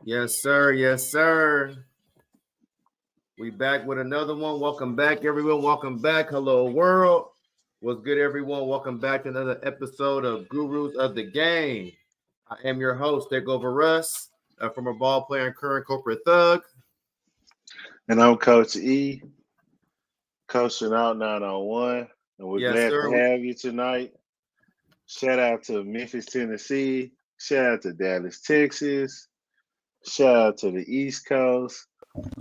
Yes, sir. Yes, sir. We back with another one. Welcome back, everyone. Welcome back. Hello, world. What's good, everyone? Welcome back to another episode of Gurus of the Game. I am your host, Takeover Russ, former ball player and current corporate thug. And I'm Coach E, coaching out 901. And we're Yes, glad to sir. have you tonight. Shout out to Memphis, Tennessee. Shout out to Dallas, Texas. Shout out to the East Coast.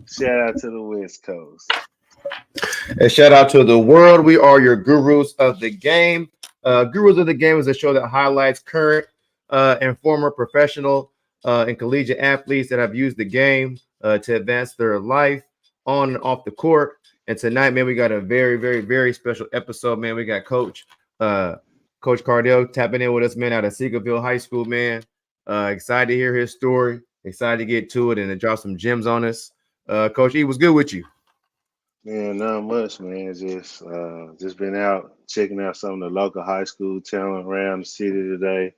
Shout out to the West Coast. And shout out to the world. We are your Gurus of the Game. Gurus of the Game is a show that highlights current and former professional and collegiate athletes that have used the game to advance their life on and off the court. And tonight, man, we got a very, very, very special episode, man. We got Coach Cardell tapping in with us, man, out of Seagonville High School, man. Excited to hear his story. Excited to get to it and to drop some gems on us. Coach E, what's good with you? Man, not much, man. Just been out checking out some of the local high school talent around the city today.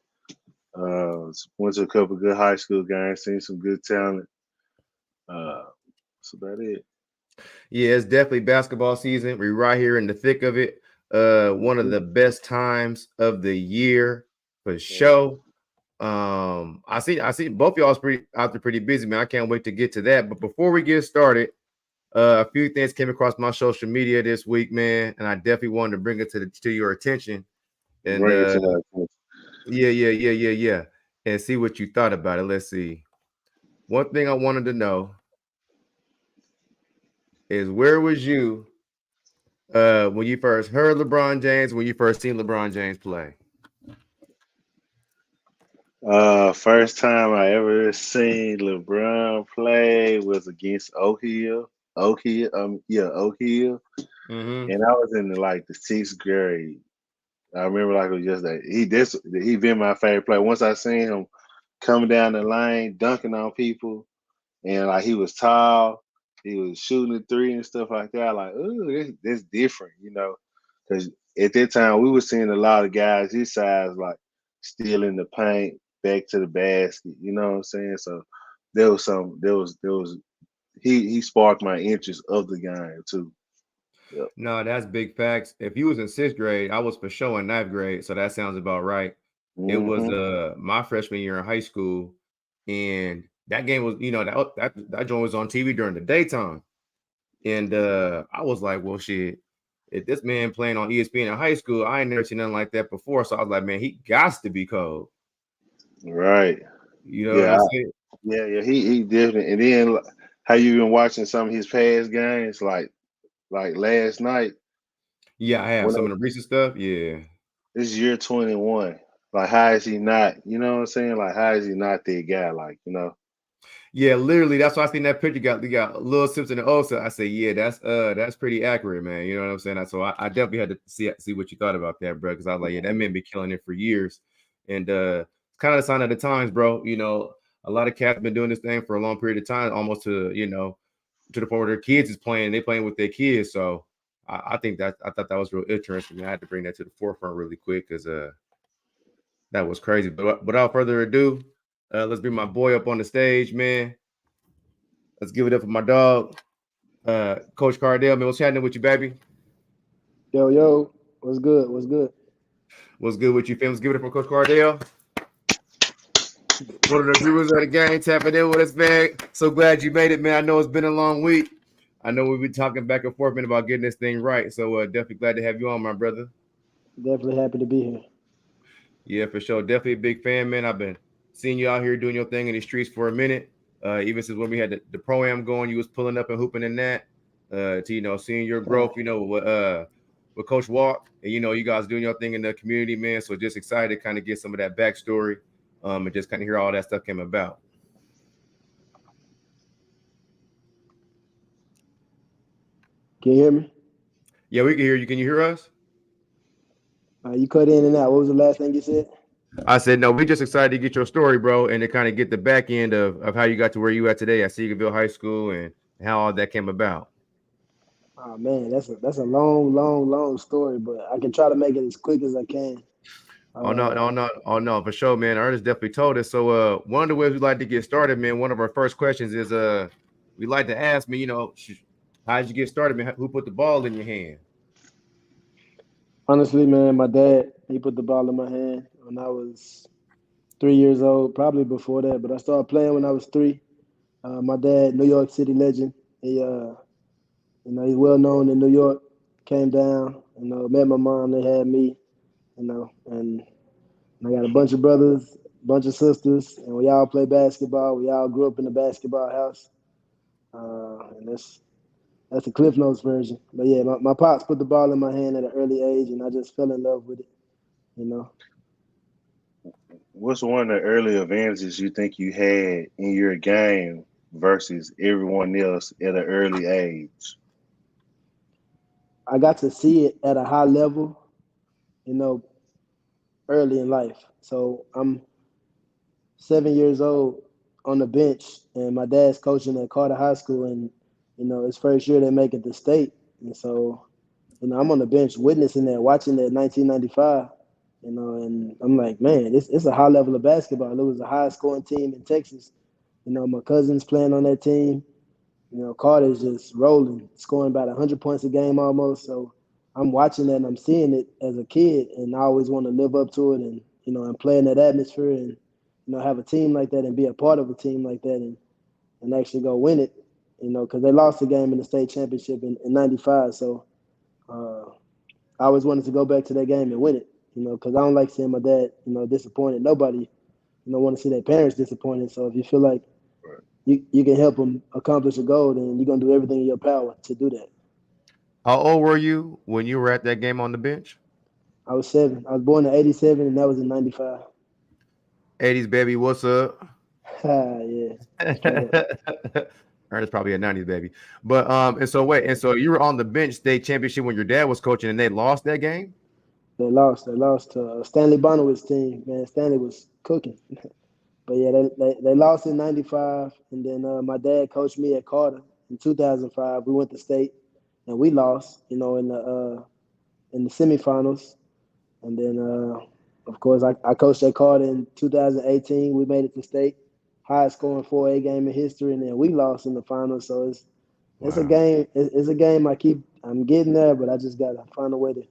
Went to a couple of good high school games, seen some good talent. That's about it. Yeah, it's definitely basketball season. We're right here in the thick of it. One of the best times of the year for sure. I see both y'all's out there pretty busy, man. I can't wait to get to that. But before we get started, a few things came across my social media this week, man, and I definitely wanted to bring it to your attention. And Bring it to my attention. yeah, and see what you thought about it. Let's see. One thing I wanted to know is where was you when you first heard LeBron James, when you first seen LeBron James play? First time I ever seen LeBron play was against Oak Hill. Oak Hill, Oak Hill. Mm-hmm. And I was in the sixth grade. I remember it was just that he been my favorite player. Once I seen him coming down the lane, dunking on people, and he was tall, he was shooting the three and stuff like that. Ooh, this different, because at that time we were seeing a lot of guys his size still in the paint, back to the basket. You know what I'm saying? So there was he sparked my interest of the game too. Yep. No, that's big facts. If you was in sixth grade, I was for sure in ninth grade, so that sounds about right. It was my freshman year in high school, and that game was, that joint was on TV during the daytime, and I was like, well, shit, if this man playing on ESPN in high school, I ain't never seen nothing like that before. So I was like, man, he got to be cold, Right. you know what I'm saying? Yeah. He different. And then how you been watching some of his past games, like last night? Yeah, I have some of the recent stuff. Yeah. This is year 21. How is he not? You know what I'm saying? How is he not that guy? Yeah, literally. That's why I seen that picture. You got Lil Simpson and Osa. I say, yeah, that's pretty accurate, man. You know what I'm saying? So I definitely had to see what you thought about that, bro. Because I was like, yeah, that man been killing it for years, and it's kind of a sign of the times, bro. A lot of cats been doing this thing for a long period of time, almost to to the point where their kids is playing. They playing with their kids. So I thought that was real interesting. I had to bring that to the forefront really quick because that was crazy. But without further ado. Let's bring my boy up on the stage, man. Let's give it up for my dog, Coach Cardell. Man, what's happening with you, baby? Yo, what's good? What's good? What's good with you, fam? Let's give it up for Coach Cardell. One of the viewers of the game tapping in with us, man. So glad you made it, man. I know it's been a long week. I know we've been talking back and forth, man, about getting this thing right. So definitely glad to have you on, my brother. Definitely happy to be here. Yeah, for sure. Definitely a big fan, man. I've been seeing you out here doing your thing in the streets for a minute. Even since when we had the pro-am going, you was pulling up and hooping in that. To seeing your growth, with Coach Walk, and you guys doing your thing in the community, man. So just excited to kind of get some of that backstory, and just kind of hear all that stuff came about. Can you hear me? Yeah, we can hear you. Can you hear us? You cut in and out. What was the last thing you said? I said, no, we just excited to get your story, bro, and to kind of get the back end of how you got to where you at today at Seagonville High School and how all that came about. Oh man, that's a long, long, long story, but I can try to make it as quick as I can. Oh no, Uh, no, no, oh no, for sure, man. Ernest definitely told us. So one of the ways we like to get started, man. One of our first questions is we like to ask me, how did you get started, man? Who put the ball in your hand? Honestly, man, my dad he put the ball in my hand when I was 3 years old, probably before that, but I started playing when I was three. My dad, New York City legend. He's well known in New York. Came down, met my mom. They had me, and I got a bunch of brothers, bunch of sisters, and we all play basketball. We all grew up in the basketball house, and that's the Cliff Notes version. But yeah, my pops put the ball in my hand at an early age, and I just fell in love with it. You know, What's one of the early advantages you think you had in your game versus everyone else at an early age? I got to see it at a high level, you know, early in life. So I'm 7 years old on the bench, and my dad's coaching at Carter High School, and his first year they make it to state, and so I'm on the bench witnessing that, watching that 1995, and I'm like, man, it's a high level of basketball. It was a high scoring team in Texas. My cousins playing on that team. Carter's just rolling, scoring about 100 points a game almost. So I'm watching that and I'm seeing it as a kid, and I always want to live up to it, and play in that atmosphere, and have a team like that and be a part of a team like that, and actually go win it. Because they lost the game in the state championship in '95. So uh, I always wanted to go back to that game and win it. Because I don't like seeing my dad, disappointed. Nobody, want to see their parents disappointed. So if you feel like you can help them accomplish a goal, then you're gonna do everything in your power to do that. How old were you when you were at that game on the bench? I was 7. I was born in '87, and that was in '95. 80s baby, what's up? Yeah, straight up. Ernest probably a 90s baby. But and so wait, and so you were on the bench state championship when your dad was coaching and they lost that game? They lost. They lost to Stanley Bonowitz's team. Man, Stanley was cooking. But yeah, they lost in '95, and then my dad coached me at Carter in 2005. We went to state, and we lost. In the semifinals. And then, of course, I coached at Carter in 2018. We made it to state, highest scoring 4A game in history, and then we lost in the finals. So it's a Wow. game. It's a game. I'm getting there, but I just gotta find a way to,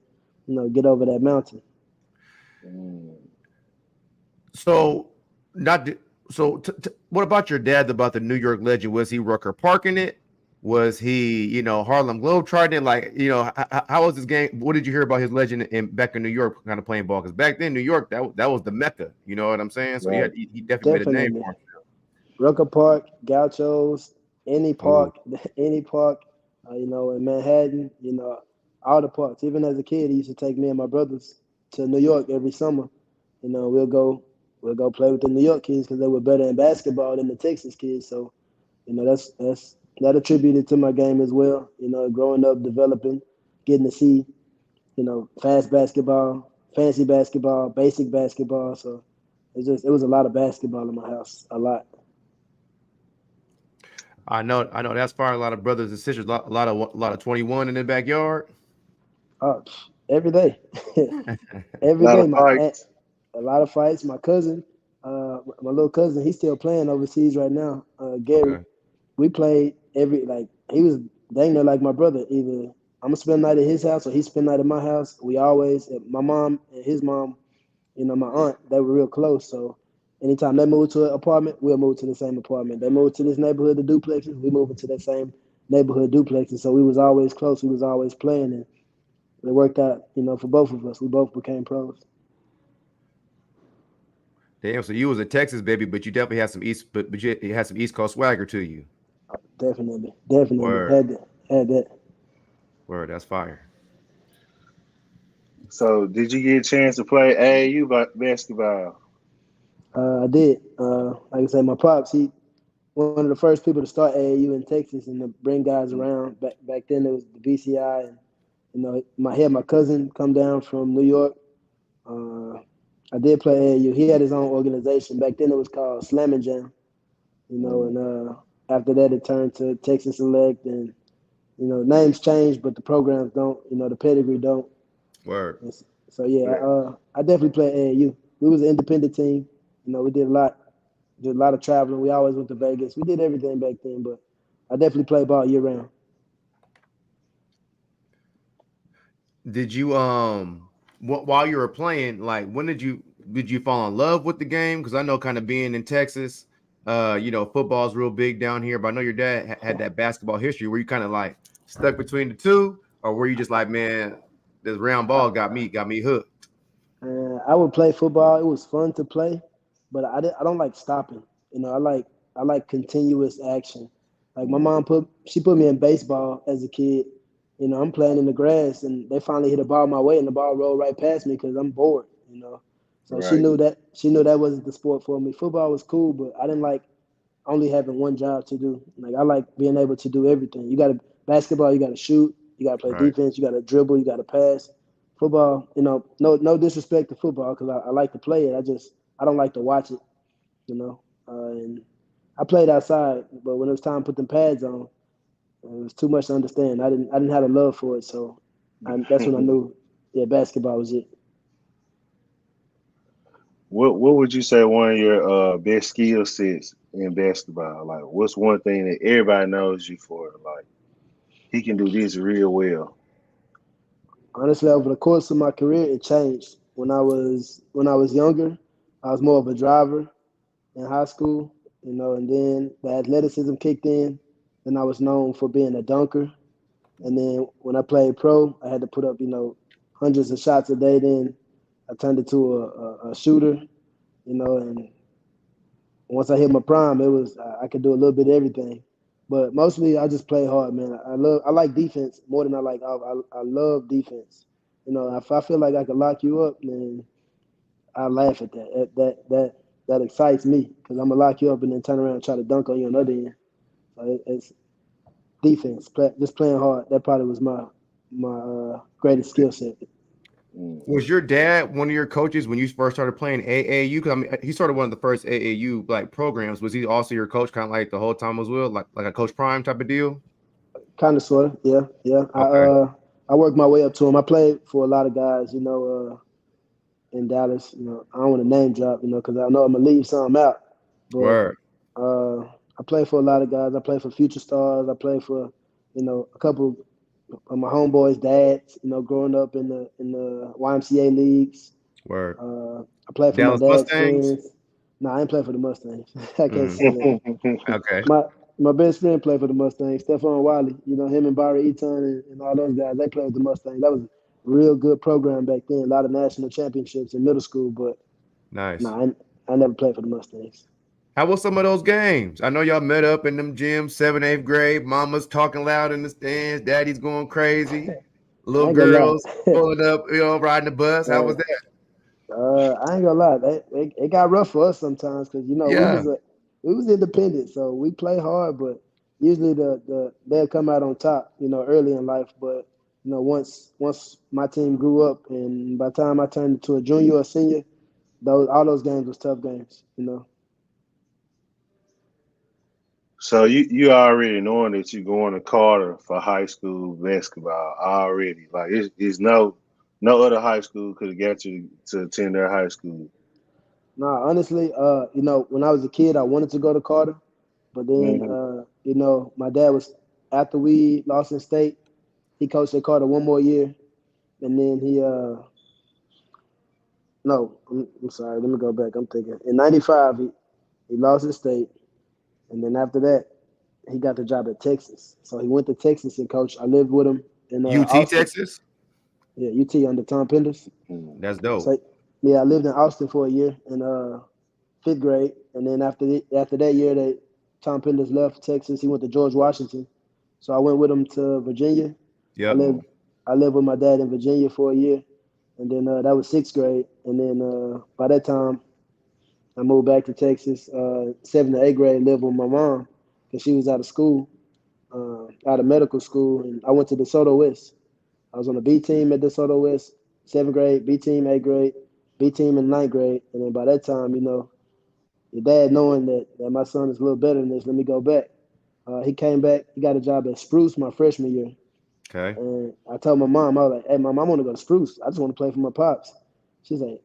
get over that mountain. Mm. So not the, so what about your dad about the New York legend? Was he Rucker Parking it? Was he, Harlem Globetrotting? Like, how was this game? What did you hear about his legend in back in New York, kind of playing ball? Because back then, New York, that was the mecca. You know what I'm saying? So Right. he definitely made a name Definitely. for Rucker Park, Gauchos, any himself. park, any park, in Manhattan, all the parks. Even as a kid, he used to take me and my brothers to New York every summer. We'll go play with the New York kids because they were better in basketball than the Texas kids. So, that attributed to my game as well. Growing up, developing, getting to see, fast basketball, fancy basketball, basic basketball. So it was a lot of basketball in my house, a lot. I know. That's far a lot of brothers and sisters, a lot of 21 in the backyard. Oh, every day, A every lot day. of fights. A lot of fights. My cousin, my little cousin, he's still playing overseas right now. Gary, Okay. we played he was dang near like my brother. Either I'm gonna spend the night at his house or he spend the night at my house. We always, my mom and his mom, my aunt, they were real close. So anytime they moved to an apartment, we'll move to the same apartment. They moved to this neighborhood, the duplexes, we moved into that same neighborhood duplexes. So we was always close. We was always playing, and it worked out, for both of us. We both became pros. Damn. So you was a Texas baby, but you definitely had some but you had some East Coast swagger to you. Definitely, definitely Word. had that. Word. That's fire. So, did you get a chance to play AAU basketball? I did. Like I said, my pops, he one of the first people to start AAU in Texas and to bring guys Mm. around. Back then it was the BCI, and my cousin come down from New York. Uh, I did play AAU. He had his own organization. Back then it was called Slam and Jam. Mm. And after that it turned to Texas Select, and Names change, but the programs don't. The pedigree don't. Word. So yeah, Right. I definitely played AAU. We was an independent team. We did a lot of traveling. We always went to Vegas. We did everything back then, but I definitely played ball year round. Did you while you were playing, like when did you fall in love with the game? Because I know kind of being in Texas, football's real big down here, but I know your dad had that basketball history. Were you kind of like stuck between the two, or were you just like, man, this round ball got me hooked? I would play football. It was fun to play, but I don't like stopping. I like continuous action. Like my mom she put me in baseball as a kid. I'm playing in the grass, and they finally hit a ball my way, and the ball rolled right past me because I'm bored. So Right. she knew that wasn't the sport for me. Football was cool, but I didn't like only having one job to do. Like I like being able to do everything. Basketball, you gotta shoot, you gotta play Right. defense, you gotta dribble, you gotta pass. Football, no disrespect to football because I like to play it. I don't like to watch it, and I played outside, but when it was time to put them pads on, it was too much to understand. I didn't have a love for it, so that's when I knew, yeah, basketball was it. What would you say one of your best skill sets in basketball? Like, what's one thing that everybody knows you for? Like, he can do this real well. Honestly, over the course of my career, it changed. When I was younger, I was more of a driver in high school, and then the athleticism kicked in. Then I was known for being a dunker. And then when I played pro, I had to put up, hundreds of shots a day. Then I turned into a shooter, and once I hit my prime, it was I could do a little bit of everything. But mostly I just play hard, man. I like defense more than I like. I love defense. If I feel like I could lock you up, then I laugh at that. That excites me because I'm gonna lock you up and then turn around and try to dunk on you on the other end. So it's defense, just playing hard. That probably was my greatest skill set. Hmm. Was your dad one of your coaches when you first started playing AAU? Because I mean, he started one of the first AAU like programs. Was he also your coach, kind of like the whole time as well, like a Coach Prime type of deal? Kind of, sort of, yeah, yeah. Okay. I worked my way up to him. I played for a lot of guys, in Dallas. I don't want to name drop, because I know I'm gonna leave some out. But Word. I played for a lot of guys. I played for future stars. I played for, a couple of my homeboys' dads. Growing up in the YMCA leagues. Word. I played for my Dallas dad's Mustangs. friends. No, I ain't play for the Mustangs. I can't Mm, say that. okay. My my best friend played for the Mustangs. Stephon Wiley. Him and Barry Eaton and all those guys. They played with the Mustangs. That was a real good program back then. A lot of national championships in middle school. But no, Nice. I never played for the Mustangs. How was some of those games? I know y'all met up in them gyms, 7th, 8th grade. Mama's talking loud in the stands. Daddy's going crazy. Little I ain't gonna lie. girls pulling up, riding the bus. How uh, was that? I ain't gonna lie. It got rough for us sometimes because Yeah. we was independent, so we play hard, but usually they'll come out on top, early in life. But once my team grew up, and by the time I turned into a junior or senior, all those games was tough games. So you already knowing that you're going to Carter for high school basketball already. Like it's no other high school could have got you to attend their high school. Nah, honestly, when I was a kid, I wanted to go to Carter, but then Hmm. my dad was after we lost in state, he coached at Carter one more year, and then he no, I'm sorry. Let me go back. I'm thinking in '95 he lost his state, and then after that he got the job at Texas. So he went to Texas and coached. I lived with him in UT, Austin. Texas? Yeah, UT under Tom Penders. That's dope. So yeah, I lived in Austin for a year in fifth grade, and then after that year that Tom Penders left Texas, he went to George Washington. So I went with him to Virginia. I Yep. lived I lived with my dad in Virginia for a year, and then that was sixth grade, and then by that time I moved back to Texas. Seventh to eighth grade, lived with my mom because she was out of school, out of medical school, and I went to DeSoto West. I was on the B team at DeSoto West, seventh grade, B team eighth grade, B team in ninth grade, and then by that time, your dad knowing that my son is a little better than this, let me go back. He came back. He got a job at Spruce my freshman year. Okay. And I told my mom, I was like, "Hey, mom, I want to go to Spruce. I just want to play for my pops." She's like,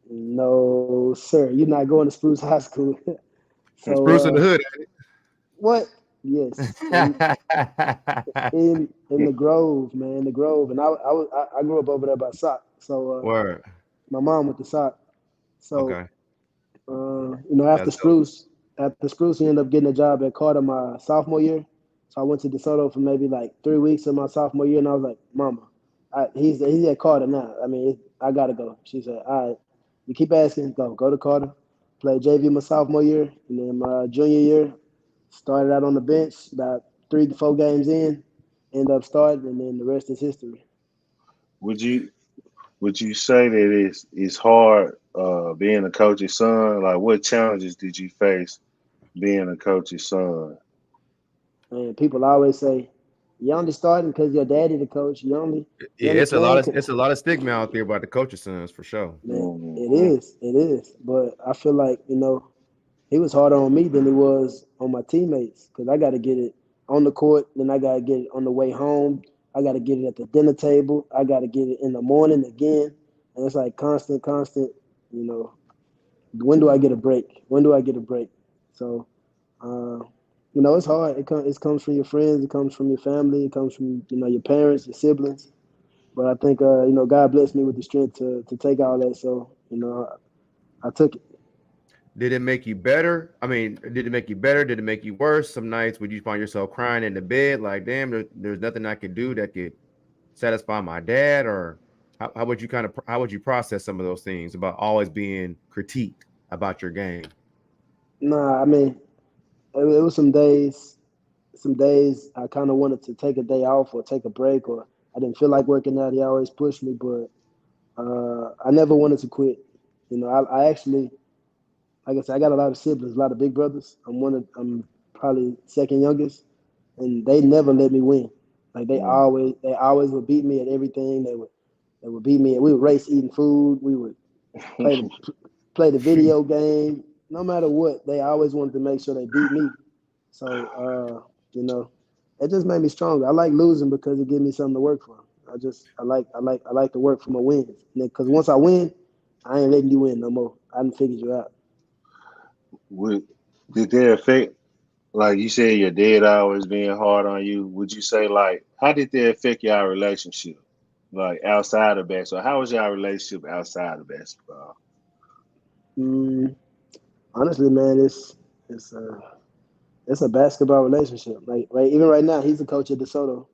"No, sir, you're not going to Spruce High School." So, Spruce in the hood. what? Yes, in the Grove, man, the Grove, and I grew up over there by Sock. So, Word. my mom went to Sock. So, Okay. after That's dope. Spruce, he ended up getting a job at Carter my sophomore year. So I went to DeSoto for maybe like 3 weeks of my sophomore year, and I was like, "Mama, he's at Carter now. I mean, I gotta go." She said, "All right, you keep asking, go to Carter." Played JV my sophomore year, and then my junior year started out on the bench. About 3 to 4 games in, ended up starting, and then the rest is history. Would you would you say that it's hard being a coach's son? Like, what challenges did you face being a coach's son? And people always say, "You only starting because your daddy the coach. You Yeah, only playing." it's a lot of stigma out there about the coach's sons for sure. Man, Mm-hmm. it is. But I feel like he was harder on me than he was on my teammates because I got to get it on the court, then I got to get it on the way home. I got to get it at the dinner table. I got to get it in the morning again, and it's like constant, constant. You know, when do I get a break? When do I get a break? So, uh, it's hard. It comes from your friends. It comes from your family. It comes from your parents, your siblings. But I think God blessed me with the strength to take all that. So I took it. Did it make you better? I mean, did it make you better? Did it make you worse? Some nights would you find yourself crying in the bed, like, damn, there's nothing I could do that could satisfy my dad, or how would you how would you process some of those things about always being critiqued about your game? Nah, I mean, it was some days I kind of wanted to take a day off or take a break, or I didn't feel like working out. He always pushed me, but I never wanted to quit. I actually, like I said, I got a lot of siblings, a lot of big brothers. I'm probably second youngest, and they never let me win. Like they always would beat me at everything. They would beat me. We would race eating food. We would play the play the video game. No matter what, they always wanted to make sure they beat me. So it just made me stronger. I like losing because it gives me something to work for. I like to work for my wins. Because once I win, I ain't letting you win no more. I done figured you out. Would did that affect, like you said, your dad always being hard on you? Would you say, like, how did that affect your relationship, like outside of basketball? How was your relationship outside of basketball? Mm, honestly, man, it's a basketball relationship. Like right, even right now, he's a coach at DeSoto,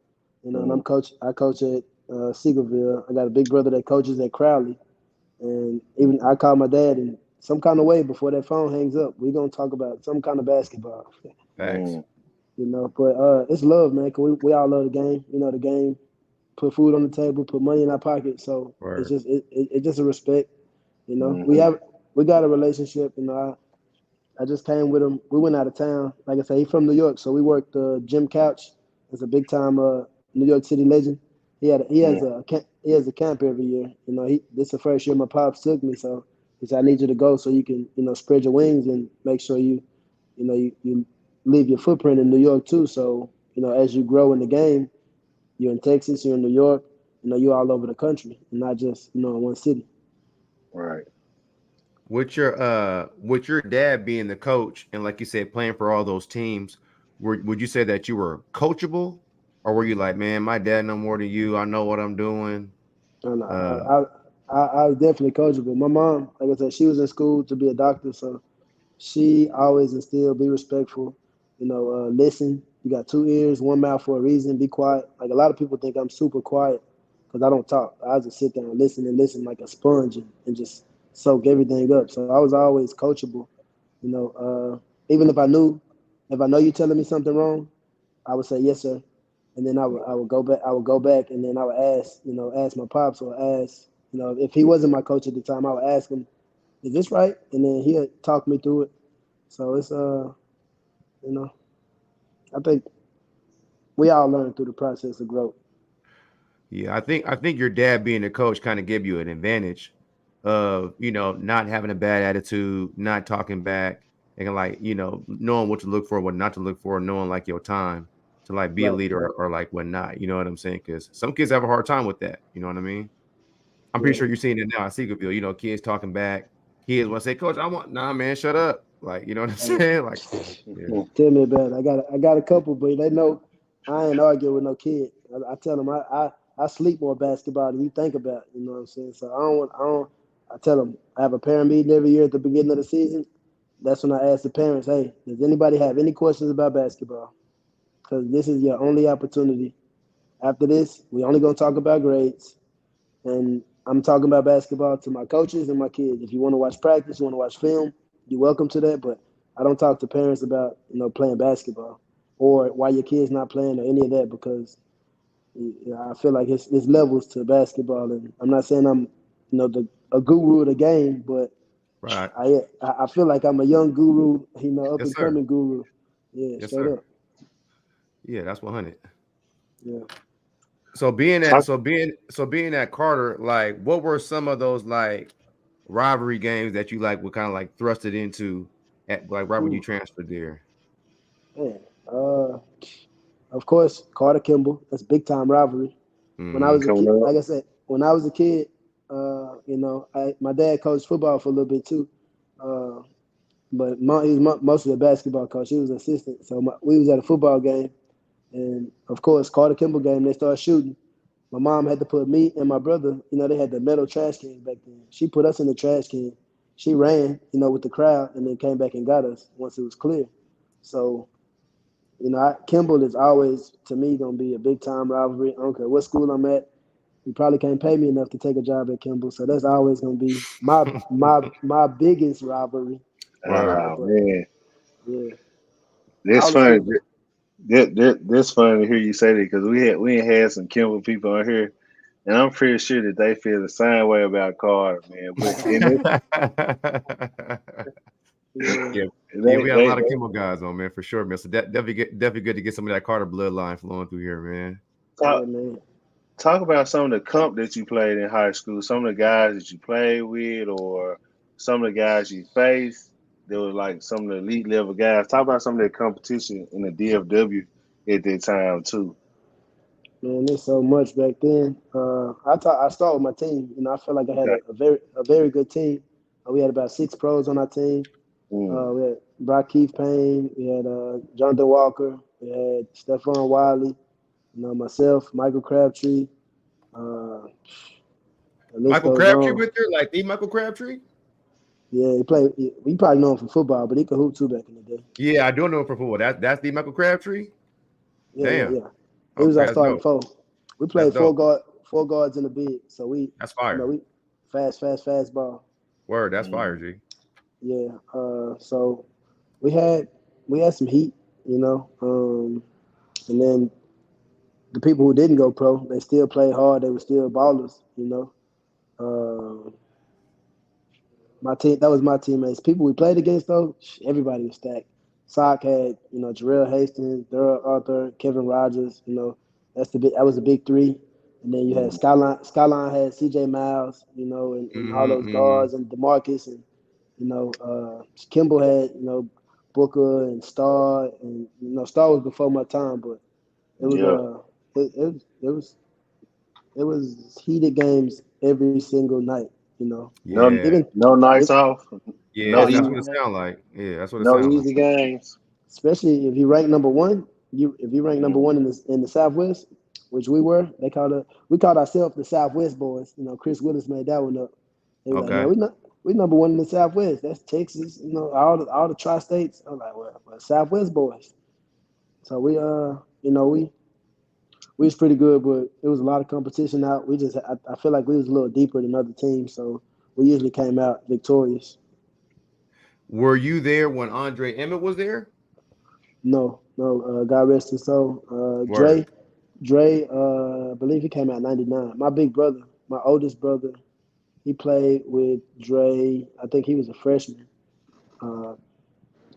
and Mm, I coach at Seagonville. I got a big brother that coaches at Crowley. And even I call my dad in some kind of way before that phone hangs up. We're gonna talk about some kind of basketball, Facts. mm, But it's love, man. Cause we all love the game. The game put food on the table, put money in our pocket. So it's Word. just it's just a respect. We mm-hmm, got a relationship. I just came with him. We went out of town. Like I said, he's from New York, so we worked Jim Couch. It's a big time New York City legend. mm, He has a camp every year. This is the first year my pops took me, so he said I need you to go so you can spread your wings and make sure you leave your footprint in New York too. So as you grow in the game, you're in Texas, you're in New York, you're all over the country, and not just in one city. right. With your dad being the coach and like you said, playing for all those teams, would you say that you were coachable, or were you like, man, my dad know more than you, I know what I'm doing? And Uh, I was definitely coachable. My mom, like I said, she was in school to be a doctor, so she always instilled be respectful. Listen. You got two ears, one mouth for a reason. Be quiet. Like a lot of people think I'm super quiet because I don't talk. I just sit there and listen like a sponge and just soak everything up. So I was always coachable. Even if I know you're telling me something wrong, I would say yes, sir, and then I would go back. I would go back, and then I would ask my pops or ask, if he wasn't my coach at the time, I would ask him, "Is this right?" And then he'll talk me through it. So it's you know, I think we all learn through the process of growth. yeah, I think your dad being a coach kind of gave you an advantage of not having a bad attitude, not talking back. and like knowing what to look for, what not to look for, knowing like your time to like be a Right. leader or like what not. You know what I'm saying? Because some kids have a hard time with that. You know what I mean? I'm pretty Yeah. sure you're seeing it now at Seagonville. Kids talking back. Kids want to say, "Coach, I want." Nah, man, shut up. Like, you know what I'm Hey, saying? Like, yeah, tell me about it. I got a couple, but they know I ain't arguing with no kid. I tell them I sleep more basketball than you think about. You know what I'm saying? So I tell them I have a parent meeting every year at the beginning of the season. That's when I ask the parents, hey, does anybody have any questions about basketball? Because this is your only opportunity. After this, we only gonna talk about grades. And I'm talking about basketball to my coaches and my kids. If you want to watch practice, you want to watch film, you're welcome to that. But I don't talk to parents about playing basketball or why your kid's not playing or any of that because I feel like it's levels to basketball. And I'm not saying I'm a guru of the game, but right. I feel like I'm a young guru, up Yes, and sir. coming guru. Yeah, Yes, straight sir. up. Yeah, that's 100. Yeah. Talk, Being at Carter, like, what were some of those like rivalry games that you like were kind of like thrusted into at like right when you Ooh, transferred there? man. Uh, of course, Carter Kimball. That's big time rivalry. When I Mm-hmm. was a coming kid, up. like I said, when I was a kid, my dad coached football for a little bit too, uh, but he was mostly a basketball coach. He was an assistant, so we was at a football game, and of course, Carter Kimball game. They started shooting. My mom had to put me and my brother. They had the metal trash cans back then. She put us in the trash can. She ran, with the crowd, and then came back and got us once it was clear. So Kimball is always to me gonna be a big time rivalry. I don't care what school I'm at. You probably can't pay me enough to take a job at Kimball, so that's always gonna be my biggest rivalry. Word. Oh But man, yeah, that's all the funny. schools. That's funny to hear you say that because we ain't had some Kimball people on here, and I'm pretty sure that they feel the same way about Carter, man. But and Yeah, Yeah, yeah, they we had a they lot of Kimmel guys on, man, for sure, man. So definitely good to get some of that Carter bloodline flowing through here, man. talk yeah, man. talk about some of the comp that you played in high school, some of the guys that you played with, or some of the guys you faced. There was like some of the elite level guys. Talk about some of that competition in the DFW at that time too. Man, there's so much back then. I start with my team. I feel like I had Okay. a very good team. We had about 6 pros on our team. Mm. We had Brock Keith Payne. We had Jonathan Walker. We had Stephon Wiley. Myself, Michael Crabtree. Uh, the list Michael goes Crabtree on. with there, like the Michael Crabtree. Yeah, he played. We probably know him from football, but he could hoop too back in the day. Yeah, I do know him for football. That's the Michael Crabtree. Yeah, yeah, Damn. yeah. He was Okay, our that's starting dope. four. We That's played dope. four guards in the big. So That's fire. we fast ball. Word. That's fire, Mm. G. Yeah. So we had we had some heat, and then the people who didn't go pro, they still played hard. They were still ballers. Uh, my team, that was my teammates. People we played against though, everybody was stacked. Sock had, Jarrell Hastings, Daryl Arthur, Kevin Rogers. That was the big three. And then you had Mm. Skyline. Skyline had C.J. Miles, and all Mm-hmm, those mm-hmm. guards and Demarcus and Kimball had Booker and Star and Star was before my time, but it was Yeah. it was heated games every single night. No, Yeah, Even no nights if off. yeah. No nah, That's easy. what it sounds like. Yeah, that's what it No sounds like. easy games. especially if you rank number one, if you rank number Mm. one in the Southwest, which we were, we called ourselves the Southwest boys. Chris Willis made that one up. They were like, man, Okay. we number one in the Southwest. That's Texas. All the tri-states. I'm like, well, Southwest boys. So we was pretty good, but it was a lot of competition out. I feel like we was a little deeper than other teams, so we usually came out victorious. Were you there when Andre Emmett was there? No, no, God rest his soul. Word. Dre, I believe he came out '99. My big brother, my oldest brother, he played with Dre. I think he was a freshman. Uh,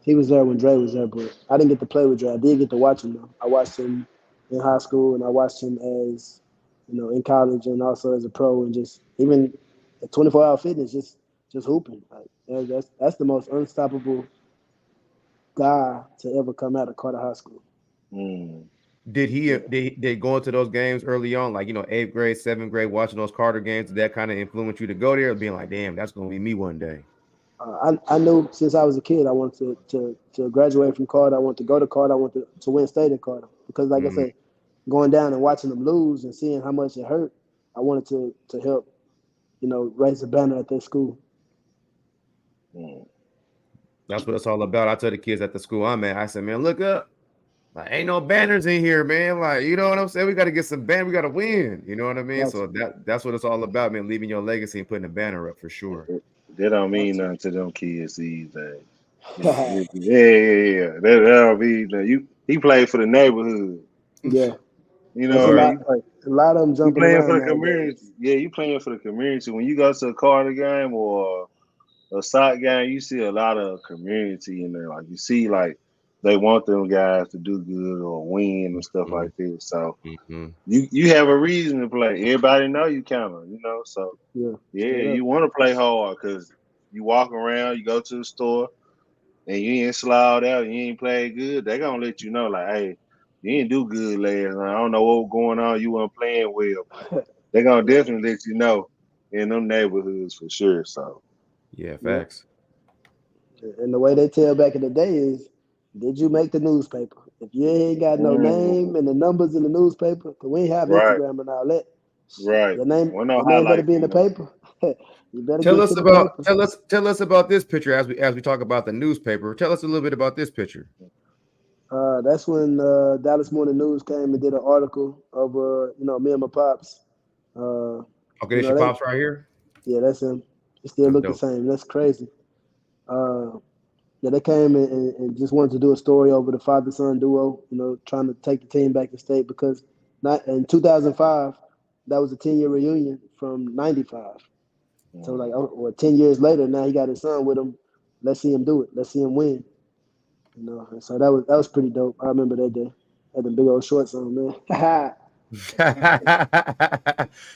he was there when Dre was there, but I didn't get to play with Dre. I did get to watch him though. I watched him in high school, and I watched him as in college, and also as a pro, and just even at 24 Hour Fitness, just hooping. Like that's the most unstoppable. guy to ever come out of Carter High School. Mm. Did he Yeah. did go into those games early on, like eighth grade, seventh grade, watching those Carter games? Did that kind of influence you to go there, being like, damn, that's gonna be me one day? I knew since I was a kid I wanted to graduate from Carter. I wanted to go to Carter. I wanted to win state in Carter because, like I Mm, say, going down and watching them lose and seeing how much it hurt, I wanted to help, raise the banner at that school. Mm. that's what it's all about. I tell the kids at the school I'm at, I said, man, look up. Like, ain't no banners in here, man. Like, you know what I'm saying? We got to get some We got to win. You know what I mean? Gotcha. So that's what it's all about, man. Leaving your legacy and putting a banner up for sure. That don't mean Gotcha. nothing to them kids these days. Yeah. That don't mean nothing. He played for the neighborhood. Yeah, You that's know a what I mean? lot. A lot of them You jumping playing for around the nowadays. community. Yeah, you playing for the community. When you go to a Carter game or a sock game, you see a lot of community in there. Like you see, like they want them guys to do good or win and stuff Mm-hmm. like this. So Mm-hmm. you have a reason to play. Everybody know you kind of, So Yeah, yeah, straight up. you want to play hard because you walk around, you go to the store, and you ain't slowed out, and you ain't played good. They gonna let you know, like, hey, you ain't do good last night. I don't know what was going on. You weren't playing well, but they gonna Yeah, definitely let you know in them neighborhoods for sure. So. Yeah, yeah. facts. And the way they tell back in the day is, did you make the newspaper? If you ain't got no name Mm, and the numbers in the newspaper, cause we ain't have right, Instagram and all that. right. Your name, Well, no your name better highlight be in the film. paper. You better get to the paper. Tell us about this picture as we talk about the newspaper. Tell us a little bit about this picture. That's when Dallas Morning News came and did an article of me and my pops. Uh, Okay, this your they pops right here. yeah, that's him. He still That's look the dope. same. That's crazy. Uh, yeah, they came and just wanted to do a story over the father son duo. Trying to take the team back to state because not in 2005 that was a 10-year reunion from '95. So like, Mm. 10 years later, now he got his son with him. Let's see him do it. Let's see him win. And so that was pretty dope. I remember that day. Had the big old shorts on, man.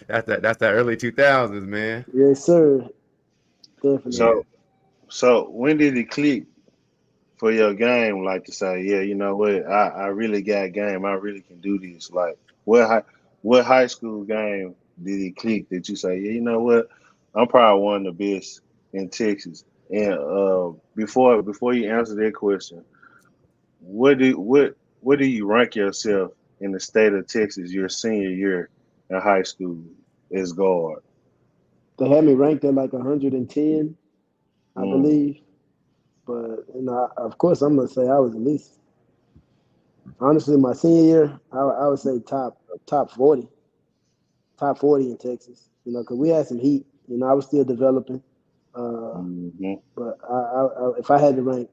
That's that early 2000s, man. Yes, sir. Definitely. Yeah. So when did it click for your game? Like to say, yeah, you know what, I really got game. I really can do this. Like what high school game did it click that you say, yeah, you know what, I'm probably one of the best in Texas. And before you answer that question, what do you rank yourself in the state of Texas your senior year in high school as guard? They had me ranked at like 110, I Mm, believe. But of course, I'm gonna say I was at least, honestly, my senior year, I would say top 40, top 40 in Texas. Because we had some heat. I was still developing. Uh, hmm but if I had to rank,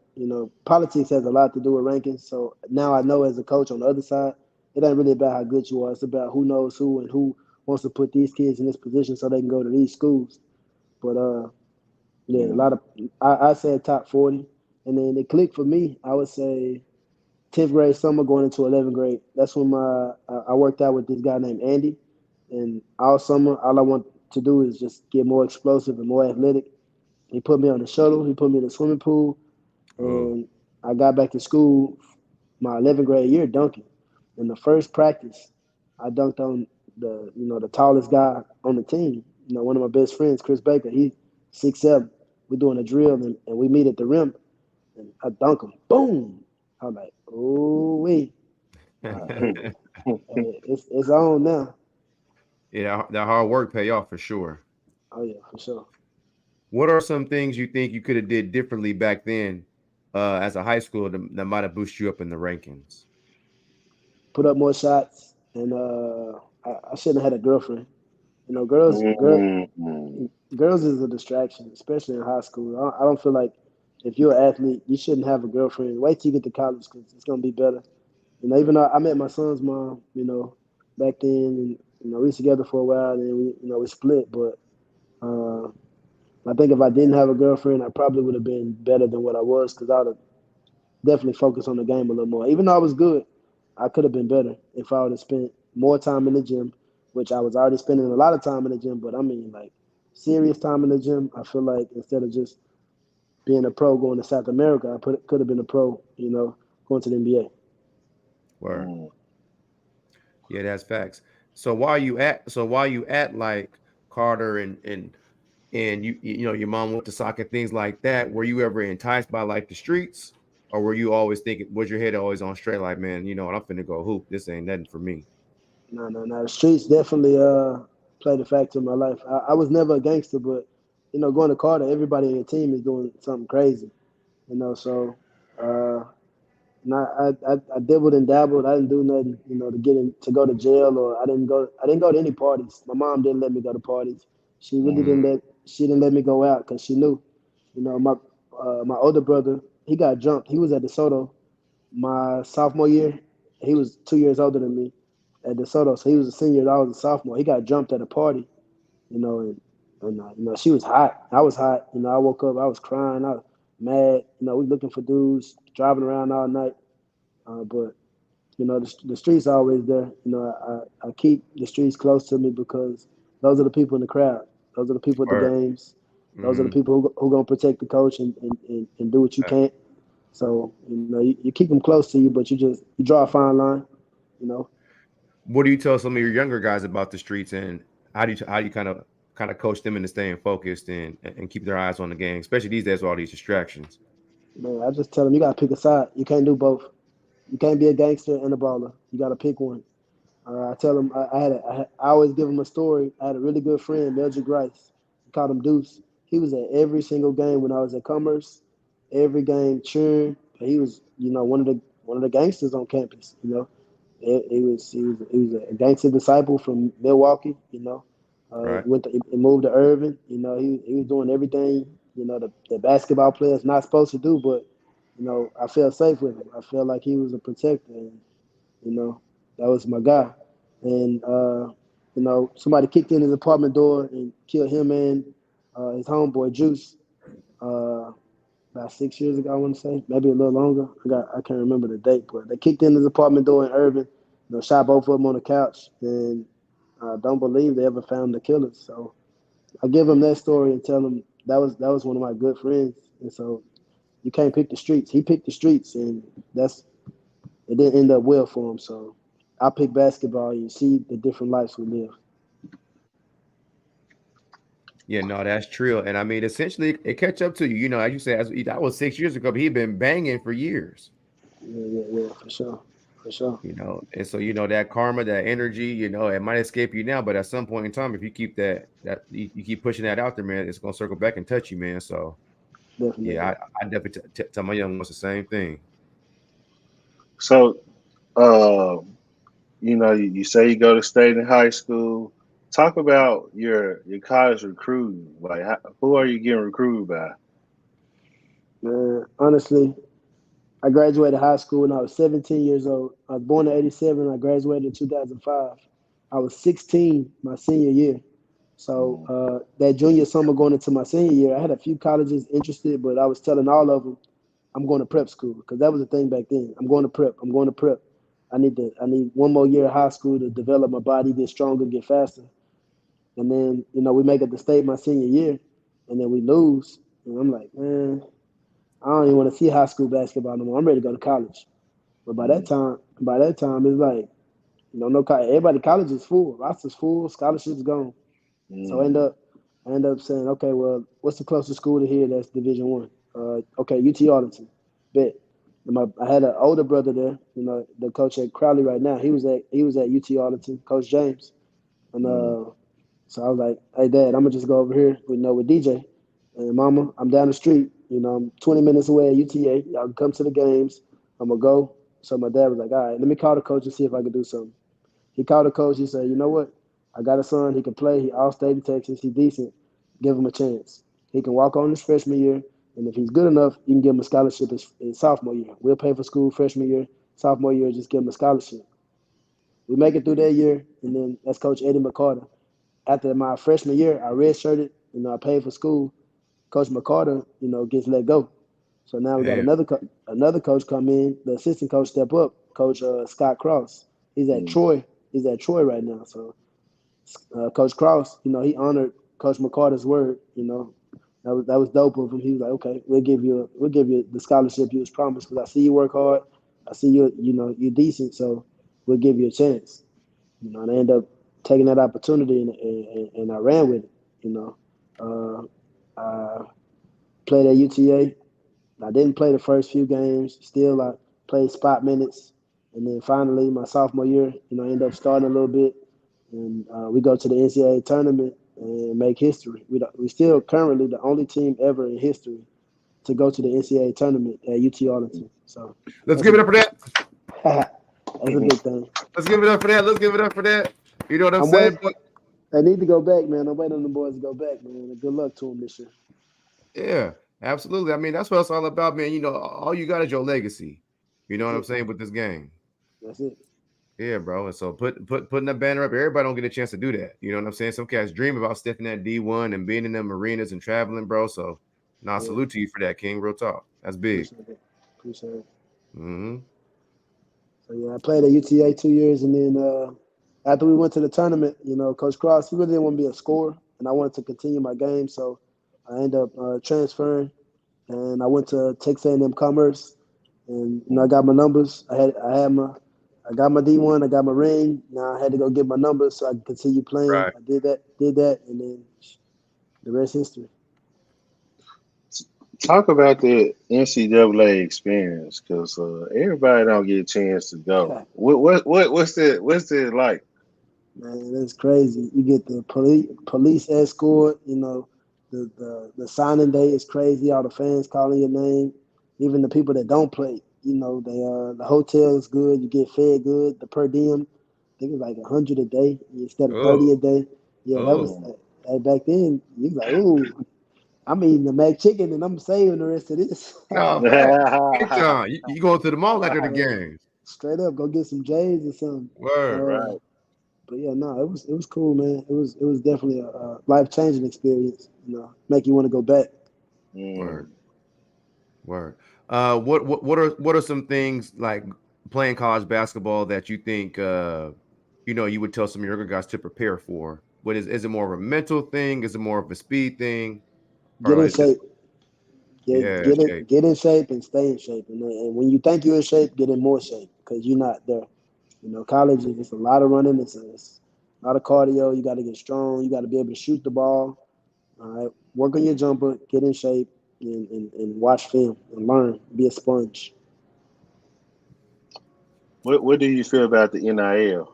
politics has a lot to do with rankings. So now I know as a coach on the other side, it ain't really about how good you are. It's about who knows who and who wants to put these kids in this position so they can go to these schools. But yeah, a lot mm, of I said top 40, and then it clicked for me. I would say 10th grade summer going into 11th grade. That's when I worked out with this guy named Andy, and all summer all I want to do is just get more explosive and more athletic. He put me on the shuttle. He put me in the swimming pool, Oh. and I got back to school my 11th grade year dunking. In the first practice, I dunked on the tallest guy on the team. One of my best friends, Chris Baker. He's 6'7". We're doing a drill, and we meet at the rim, and I dunk him. Boom! I'm like, oh wait, hey, it's on now. Yeah, that hard work pay off for sure. Oh yeah, for sure. What are some things you think you could have did differently back then, as a high school that might have boosted you up in the rankings? Put up more shots, and I shouldn't have had a girlfriend. Girls, mm. girls is a distraction, especially in high school. I don't feel like if you're an athlete, you shouldn't have a girlfriend. Wait till you get to college because it's gonna be better. Even though I met my son's mom, back then, and we was together for a while, and we split. But uh, I think if I didn't have a girlfriend, I probably would have been better than what I was because I would have definitely focused on the game a little more. Even though I was good, I could have been better if I would have spent more time in the gym, which I was already spending a lot of time in the gym. But I mean, like serious time in the gym. I feel like instead of just being a pro going to South America, could have been a pro, going to the NBA. Word. Mm. Yeah, that's facts. So while you at like Carter and you know your mom went to soccer things like that, were you ever enticed by like the streets, or were you always thinking, was your head always on straight like, man, you know what, I'm finna go hoop, this ain't nothing for me? No, no, no. The streets definitely played a factor in my life. I was never a gangster, but going to Carter, everybody in the team is doing something crazy. So uh, I dabbled and dabbled. I didn't do nothing, to go to jail, or I didn't go to any parties. My mom didn't let me go to parties. She really Mm, didn't let me go out because she knew, my older brother, he got jumped. He was at DeSoto my sophomore year. He was 2 years older than me at DeSoto, so he was a senior. I was a sophomore. He got jumped at a party, and she was hot. I was hot. I woke up. I was crying. I was mad. We looking for dudes, driving around all night. But the streets are always there. I keep the streets close to me because those are the people in the crowd. Those are the people at the word. games. Those are the Mm, people who gonna protect the coach and do what you can't. So you keep them close to you, but you draw a fine line. You know, what do you tell some of your younger guys about the streets, and how do you kind of coach them into staying focused and keep their eyes on the game, especially these days with all these distractions? man, I just tell them you gotta pick a side. You can't do both. You can't be a gangster and a baller. You gotta pick one. I tell them I always give them a story. I had a really good friend, Mildred Grice. We called him Deuce. He was at every single game when I was at Commerce, every game cheering. He was, one of the gangsters on campus. He was a gangster disciple from Milwaukee. Right. He moved to Irving. He was doing everything the basketball players not supposed to do. But I felt safe with him. I felt like he was a protector, and you know, that was my guy. And somebody kicked in his apartment door and killed him and his homeboy Juice. Uh, about 6 years ago, I want to say, maybe a little longer. I can't remember the date, but they kicked in his apartment door in Irving. Shot both of them on the couch, and I don't believe they ever found the killers. So I give them that story and tell them that was one of my good friends. And so you can't pick the streets. He picked the streets, and it didn't end up well for him. So I pick basketball. You see the different lives we live. Yeah, no, that's true. And I mean, essentially, it catch up to you. You know, as you said, that was 6 years ago, but he'd been banging for years. Yeah, yeah, yeah, for sure, for sure. You know, and so that karma, that energy, it might escape you now, but at some point in time, if you keep you keep pushing that out there, man, it's gonna circle back and touch you, man. So yeah, Definitely. I definitely tell my young ones the same thing. So, uh, you say you go to state and high school. Talk about your college recruiting. Like, who are you getting recruited by? Honestly, I graduated high school when I was 17 years old. I was born in '87. I graduated in 2005. I was 16 my senior year. So Mm, that junior summer going into my senior year, I had a few colleges interested, but I was telling all of them I'm going to prep school because that was the thing back then. I'm going to prep. I'm going to prep. I need one more year of high school to develop my body, get stronger, get faster. And then, we make it to state my senior year, and then we lose. And I'm like, man, I don't even want to see high school basketball no more. I'm ready to go to college. But mm, by that time, it's like, no, everybody college is full, roster's full, scholarships gone. So mm, I end up saying, okay, well, what's the closest school to here that's Division One? Okay, UT Arlington. Bet. I had an older brother there, the coach at Crowley right now. He was at UT Arlington, Coach James, and mm, so I was like, hey, Dad, I'm gonna just go over here, with DJ, and Mama, I'm down the street. I'm 20 minutes away at UTA. Y'all can come to the games. I'm gonna go. So my dad was like, all right, let me call the coach and see if I can do something. He called the coach. He said, you know what? I got a son. He can play. He all state in Texas. He decent. Give him a chance. He can walk on his freshman year, and if he's good enough, you can give him a scholarship his sophomore year. We'll pay for school freshman year, sophomore year, just give him a scholarship. We make it through that year, and then that's Coach Eddie McCarter. After my freshman year, I redshirted. I paid for school. Coach McCarter, gets let go. So now we got Damn. another coach come in. The assistant coach step up, Coach Scott Cross. He's at mm, Troy. He's at Troy right now. So Coach Cross, he honored Coach McCarter's word. That was dope of him. He was like, okay, we'll give you the scholarship you was promised because I see you work hard. I see you're decent, so we'll give you a chance. And I ended up taking that opportunity and I ran with it. I played at UTA. I didn't play the first few games. Still, I played spot minutes, and then finally, my sophomore year, I ended up starting a little bit, and we go to the NCAA tournament and make history. We still currently the only team ever in history to go to the NCAA tournament at UT Arlington. So Let's that's give it up for that. that's a big thing. Let's give it up for that. Let's give it up for that. You know what I'm I'm saying? wait. I need to go back, man. I'm waiting on the boys to go back, man. Good luck to them this year. Yeah, absolutely. I mean, that's what it's all about, man. All you got is your legacy. You know what I'm That's it. saying with this game. That's it. Yeah, bro. And so putting that banner up, everybody don't get a chance to do that. You know what I'm saying? Some cats dream about stepping that D1 and being in them arenas and traveling, bro. So Yeah, salute to you for that, King. Real talk. That's big. appreciate it. Appreciate it. Mm-hmm. So yeah, I played at UTA 2 years, and then after we went to the tournament, Coach Cross, he really didn't want to be a scorer, and I wanted to continue my game, so I ended up transferring, and I went to Texas A&M Commerce, and I got my numbers. I got my D1, I got my ring. Now I had to go get my numbers so I could continue playing. Right. I did that, and then the rest history. Talk about the NCAA experience, because everybody don't get a chance to go. What's it like? Man, that's crazy. You get the police escort. The signing day is crazy. All the fans calling your name. Even the people that don't play. The hotel is good. You get fed good. The per diem, I think it's like 100 a day instead of 30 Oh, a day. Yeah, that was oh. Mm. back then. You was like, ooh, I'm eating the mac chicken and I'm saving the rest of this. No, fact. Big time. You going to the mall after the Yeah, games. straight up, go get some J's or something. Word. Uh, Right. but yeah, no, it was cool, man. It was definitely a life changing experience. Make you want to go back. Word. Mm. Word. What are some things like playing college basketball that you think you would tell some younger guys to prepare for? What is it more of a mental thing? Is it more of a speed thing? Get Or in is it shape. Get yeah, get in shape. get in shape and stay in shape. And when you think you're in shape, get in more shape because you're not there. College is just a lot of running. It's a lot of cardio. You got to get strong. You got to be able to shoot the ball. All right, work on your jumper. Get in shape and watch film and learn. Be a sponge. What do you feel about the NIL?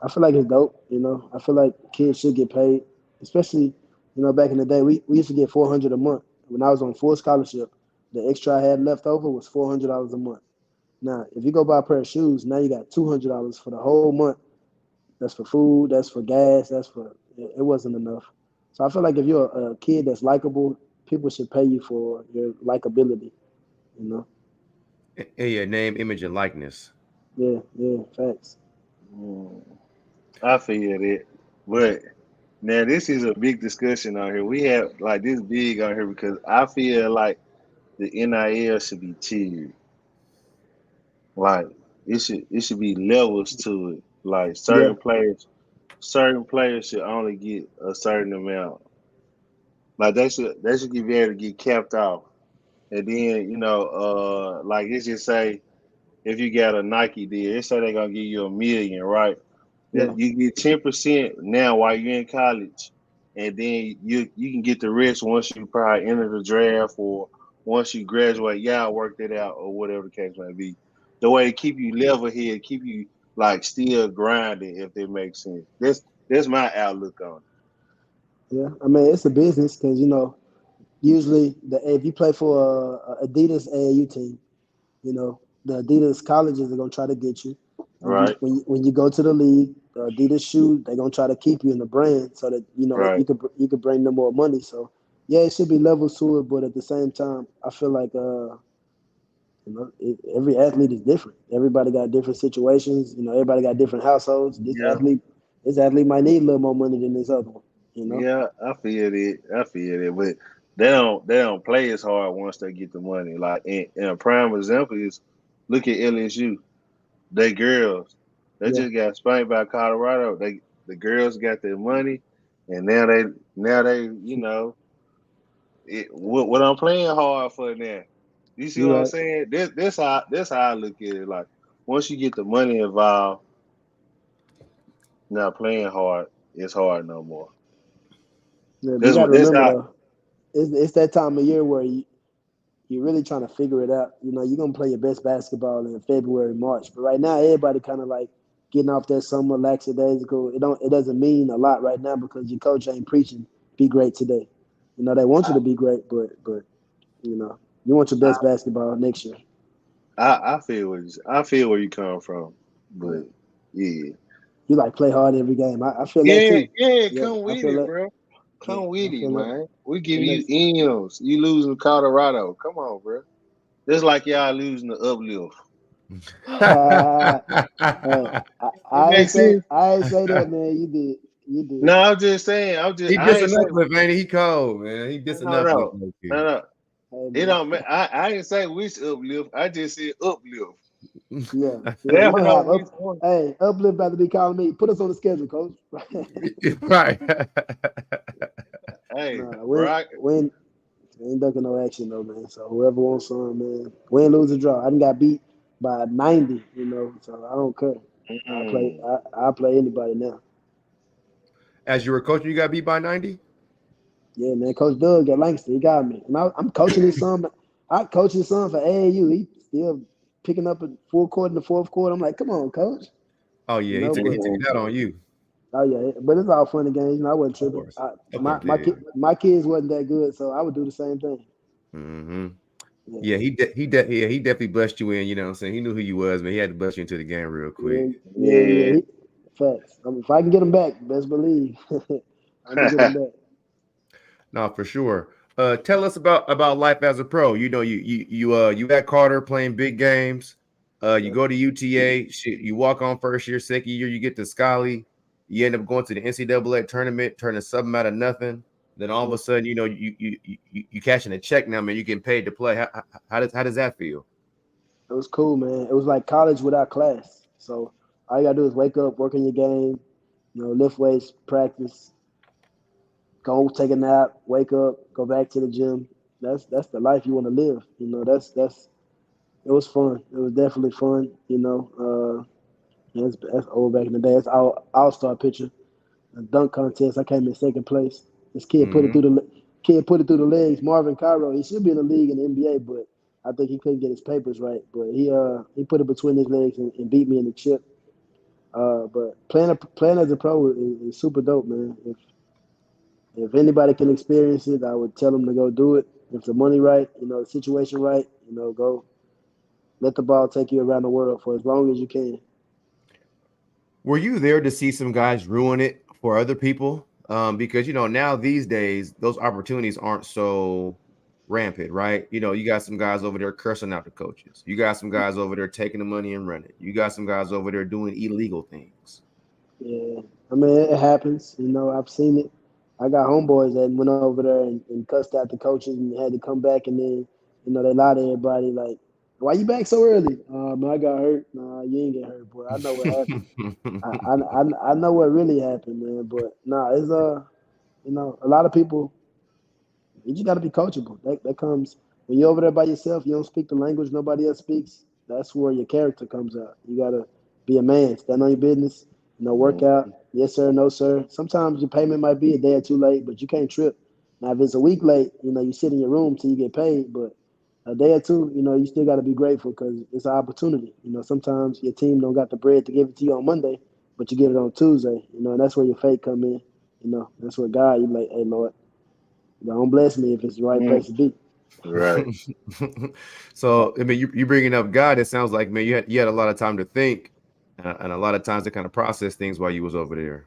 I feel like it's dope. I feel like kids should get paid, especially back in the day. We used to get 400 a month when I was on full scholarship. The extra I had left over was $400 a month. Now, if you go buy a pair of shoes, now you got $200 for the whole month. That's for food. That's for gas. It wasn't enough. So I feel like if you're a kid that's likable, people should pay you for your likability. You know? Yeah, name, image, and likeness. Yeah, yeah, facts. Mm. I feel it, but now this is a big discussion out here. We have like this big out here because I feel like the NIL should be tiered. Like it should be levels to it. Like Yeah, certain players should only get a certain amount. Like they should be able to get capped off. And then, like let's just say if you got a Nike deal, let's say they're gonna give you 1 million, right? yeah, That you get 10% now while you're in college, and then you can get the rest once you probably enter the draft or once you graduate. Y'all work that out or whatever the case may be. The way to keep you level head, keep you like still grinding, if that makes sense. That's my outlook on yeah. I mean, it's a business because usually if you play for a Adidas AAU team, the Adidas colleges are gonna try to get you. it. Right, When you go to the league, the Adidas shoe, they're gonna try to keep you in the brand so that right. you could bring them more money. So yeah, it should be levels to it, but at the same time, I feel like every athlete is different. Everybody got different situations. Everybody got different households. Yeah, This athlete might need a little more money than this other one. You know. yeah. I feel it. I feel it. But they don't play as hard once they get the money. Like and a prime example is look at LSU. They girls. They Yeah. just got spanked by Colorado. The girls got their money, and now they what I'm playing hard for now. You see You what I'm right. saying? This how I look at it. Like once you get the money involved, not playing hard, it's hard no more. Yeah, but you That's got to that's remember how though, it's that time of year where you're really trying to figure it out. You know, you're gonna play your best basketball in February, March. But right now, everybody kind of like getting off that summer lackadaisical. It doesn't mean a lot right now because your coach ain't preaching be great today. You know, they want you to be great, but you know, you want your I, best basketball next year. I feel where you come from, Yeah. but yeah, You like play hard every game. I feel that yeah, too. yeah. Yeah, Come I with feel it, that. bro. Yeah, Come with I it, feel that. man. We It giving you makes M's. You losing Colorado. Come on, bro. Just like y'all losing the uplift. hey, It makes sense. I ain't say that, man. You did. You did. No, I'm just saying. He I dissing ain't say uplift, ain't he? He cold, man. He dissing no, uplift. no, Okay. no, no. Hey, It man. don't. I didn't say which uplift. I just said uplift. Yeah, yeah. We Never gonna know have which up. one. Hey, Uplift about to be calling me. Put us on the schedule, coach. Right. Hey, Nah, bro. we ain't ducking no action though, man. So whoever wants some, man, win, lose, or draw. I done got beat by 90, you know. So I don't care. Mm, I play anybody now. As you were coaching, you got beat by 90? Yeah, man. Coach Doug at Lancaster, he got me. And I'm coaching his son. I coach his son for AAU. He still picking up a full court in the fourth quarter. I'm like, come on, coach. Oh You yeah, know, he but took that on you. oh yeah, but it's all fun and games. You know, I wasn't Of tripping. course. Of course. Yeah. My kids wasn't that good, so I would do the same thing. Mm-hmm. Yeah, Yeah, he definitely blessed you in, you know what I'm saying? He knew who you was, man. He had to bust you into the game real quick. yeah, yeah. yeah. Facts. I mean, if I can get them back, best believe I can get them back. No, for sure. Tell us about life as a pro. You know, you at Carter playing big games. You Yeah, go to UTA. Shit, you walk on first year, second year, you get to Scally. You end up going to the NCAA tournament, turning something out of nothing. Then all of yeah. a sudden, you know, you cashing a check now, man. You getting paid to play. How does that feel? It was cool, man. It was like college without class. So all you gotta do is wake up, work on your game, you know, lift weights, practice, go take a nap, wake up, go back to the gym. That's the life you want to live. You know, that's it was fun. It was definitely fun. You know, that's old back in the day. That's all star picture. A dunk contest. I came in second place. This Mm-hmm. kid put it through the legs. Marvin Cairo. He should be in the league in the NBA, but I think he couldn't get his papers right. But he put it between his legs and beat me in the chip. But playing as a pro is super dope, man. If anybody can experience it, I would tell them to go do it. If the money right, you know, the situation right, you know, go let the ball take you around the world for as long as you can. Were you there to see some guys ruin it for other people? Because you know now these days those opportunities aren't so rampant, right? You know, you got some guys over there cursing out the coaches. You got some guys over there taking the money and running. You got some guys over there doing illegal things. Yeah, I mean it happens. You know, I've seen it. I got homeboys that went over there and cussed out the coaches and had to come back, and then you know they lied to everybody like, "Why you back so early?" Man, I got hurt. Nah, you ain't get hurt, boy. I know what happened. I know what really happened, man. But nah, it's you know, a lot of people. You just got to be coachable. That comes when you're over there by yourself. You don't speak the language nobody else speaks. That's where your character comes out. You got to be a man. Stand on your business. You know, work Mm, out. Yes sir, no sir. Sometimes your payment might be a day or two late, but you can't trip. Now, if it's a week late, you know, you sit in your room till you get paid. But a day or two, you know, you still got to be grateful because it's an opportunity. You know, sometimes your team don't got the bread to give it to you on Monday, but you get it on Tuesday. You know, and that's where your faith come in. You know, that's where God, you like, hey Lord, don't bless me if it's the right mm, place to be. right. So I mean, you bringing up God. It sounds like man, you had a lot of time to think and a lot of times to kind of process things while you was over there.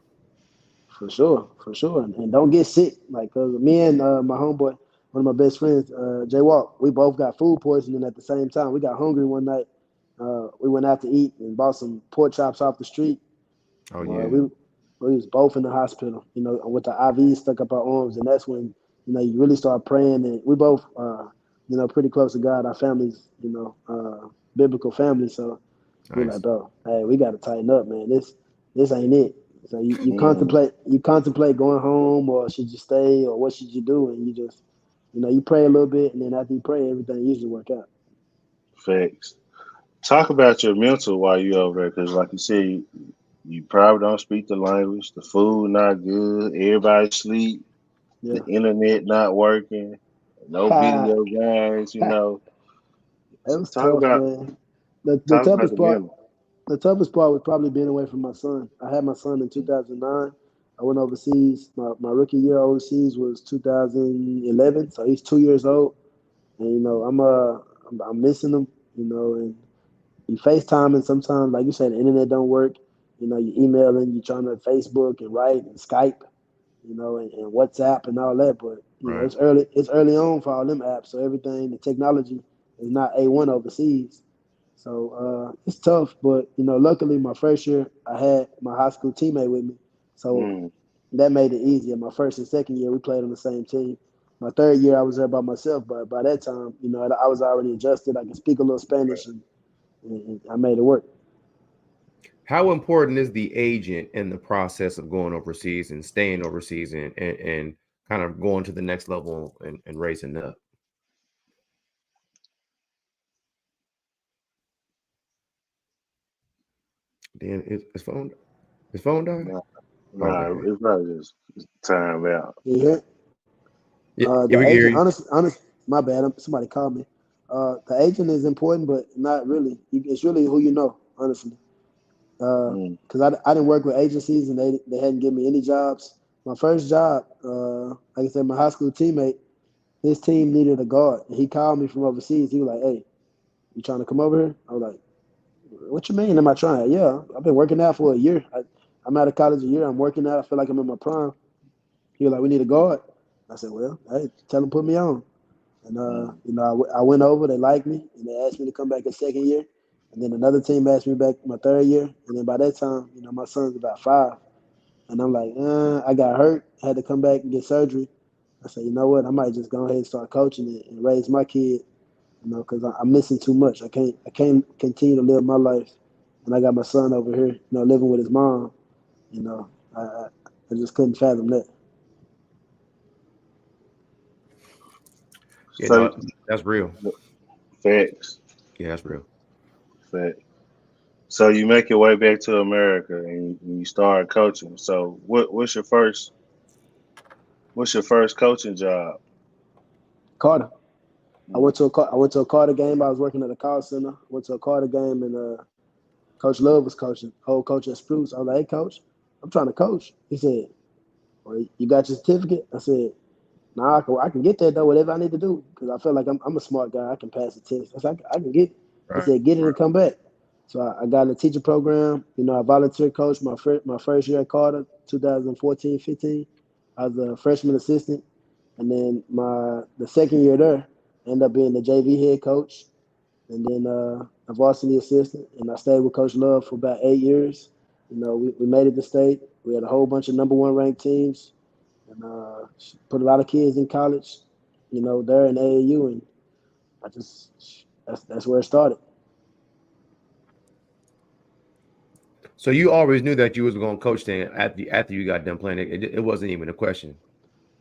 For sure, and don't get sick. Like, cause me and my homeboy, one of my best friends, Jay Walk, we both got food poisoning at the same time. We got hungry one night. We went out to eat and bought some pork chops off the street. Oh Well, yeah, we was both in the hospital, you know, with the IV stuck up our arms, and that's when you know you really start praying. And we both, you know, pretty close to God. Our families, you know, biblical family. So we're like, nice. bro, hey, we got to tighten up, man. This ain't it. So Mm, you contemplate going home, or should you stay, or what should you do? And you just You pray a little bit, and then after you pray, everything usually work out. Facts. Talk about your mental while you over there, because like you said, you probably don't speak the language. The food not good. Everybody sleep. The Yeah. internet not working. No video games. It was Talk tough, about man. The talk about toughest the part mental. the toughest part was probably being away from my son. I had my son in 2009. I went overseas. My rookie year overseas was 2011. So he's 2 years old, and I'm missing him. And you FaceTime, and sometimes, like you said, the internet don't work. You emailing, you trying to Facebook and write and Skype, and WhatsApp and all that. But Right. it's early on for all them apps, so everything, the technology is not A1 overseas. So it's tough, but luckily my first year I had my high school teammate with me, so Mm, that made it easier. My first and second year we played on the same team. My third year I was there by myself, but by that time, I was already adjusted. I could speak a little Spanish, and I made it work. How important is the agent in the process of going overseas and staying overseas and kind of going to the next level and raising up? Then his phone died? nah, Okay. it's probably just time out. Yeah. Yeah, yeah, The we can hear agent, you. my bad. Somebody called me. The agent is important, but not really. It's really who you know, honestly. Mm, Because I didn't work with agencies, and they hadn't given me any jobs. My first job, like I said, my high school teammate, his team needed a guard, and he called me from overseas. He was like, "Hey, you trying to come over here?" I was like, "What you mean? Am I trying?" Yeah, I've been working out for a year. I'm out of college a year. I'm working out. I feel like I'm in my prime. He was like, "We need a guard." I said, "Well, hey, tell him put me on." And mm. I went over. They liked me, and they asked me to come back a second year. And then another team asked me back my third year. And then by that time, my son's about 5. And I'm like, I got hurt, had to come back and get surgery. I said, you know what? I might just go ahead and start coaching it and raise my kid, because I'm missing too much. I can't continue to live my life, and I got my son over here, living with his mom. You know, I just couldn't fathom that. Yeah, So no, that's real. facts, Yeah, that's real. facts. So you make your way back to America and you start coaching. So what's your first coaching job? Carter. I Mm, went to a Carter game. I was working at a call center. Went to a Carter game, and Coach Love was coaching. Old coach at Spruce. I was like, "Hey, coach, I'm trying to coach." He said, "Well, you got your certificate?" I said, "Nah, I can get that though. Whatever I need to do, because I feel like I'm a smart guy. I can pass the test." I said, "I can get it." He Right. said, "Get it and come back." So I got in the teacher program. I volunteer coached my first year at Carter, 2014-15. I was a freshman assistant, and then the second year there, I ended up being the JV head coach, and then a varsity assistant. And I stayed with Coach Love for about 8 years. We made it to state. We had a whole bunch of number one ranked teams, and put a lot of kids in college. There in AAU, and I just that's where it started. So you always knew that you was going to coach then after you got done playing. It wasn't even a question.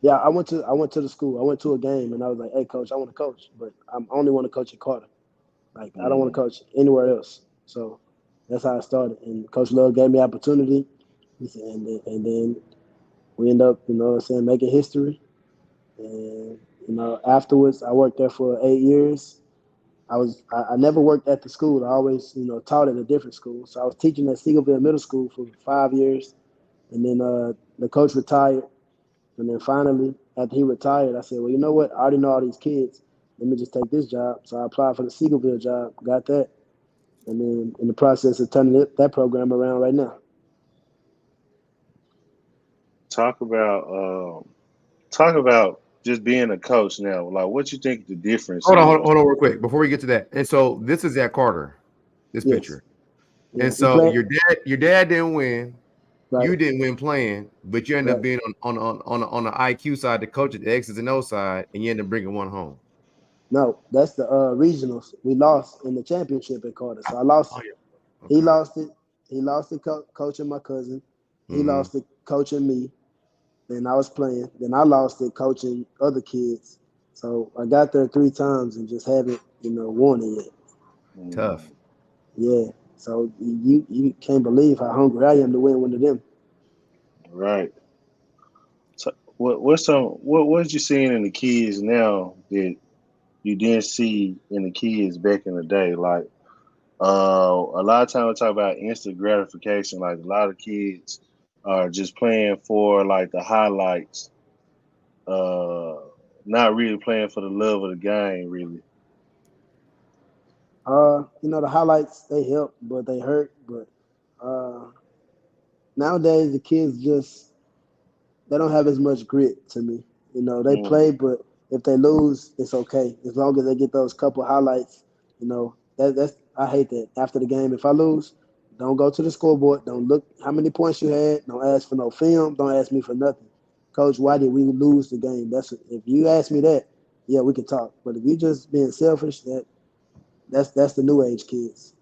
Yeah, I went to the school. I went to a game, and I was like, "Hey, coach, I want to coach, but I only want to coach at Carter. Like, I don't want to mm. coach anywhere else." So that's how I started. And Coach Love gave me opportunity. And then we end up, what I'm saying, making history. And afterwards, I worked there for 8 years. I never worked at the school. I always, taught at a different school. So I was teaching at Seagonville Middle School for 5 years, and then the coach retired. And then finally, after he retired, I said, "Well, you know what? I already know all these kids. Let me just take this job." So I applied for the Seagoville job, got that, and then in the process of turning that program around right now. Talk about talk about just being a coach now. Like what you think the difference is. Hold on, real quick before we get to that. And so this is at Carter, this Yes, picture. yeah, And we so play your dad didn't win. right, You didn't win playing, but you end up right. being on the IQ side, the coach at the X's and O side, and you end up bringing one home. No, that's the regionals. We lost in the championship at Carter, so I Oh lost. yeah. He Okay. lost it. He lost it coaching my cousin. He Mm-hmm. lost it coaching me. Then I was playing. Then I lost it coaching other kids. So I got there 3 times and just haven't, won it yet. Tough. Yeah. So you can't believe how hungry I am to win one of them. Right. So what you seeing in the kids now that you didn't see in the kids back in the day? Like a lot of times we talk about instant gratification. Like a lot of kids are just playing for like the highlights, uh, not really playing for the love of the game, really. The highlights they help, but they hurt. But uh, nowadays the kids just they don't have as much grit to me. They play, Mm, but if they lose, it's okay as long as they get those couple highlights. That's I hate that after the game. If I lose, don't go to the scoreboard. Don't look how many points you had. Don't ask for no film. Don't ask me for nothing. Coach, why did we lose the game? If you ask me that, yeah, we can talk. But if you just being selfish, that's the new age kids.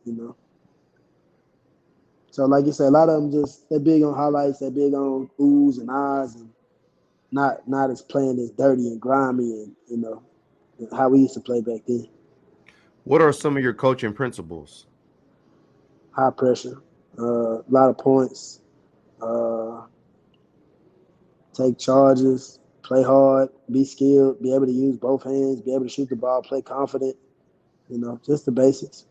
So like you said, a lot of them just they're big on highlights. They're big on oohs and ahs and not as playing as dirty and grimy and how we used to play back then. What are some of your coaching principles? High pressure, a lot of points, uh, take charges, play hard, be skilled, be able to use both hands, be able to shoot the ball, play confident. Just the basics.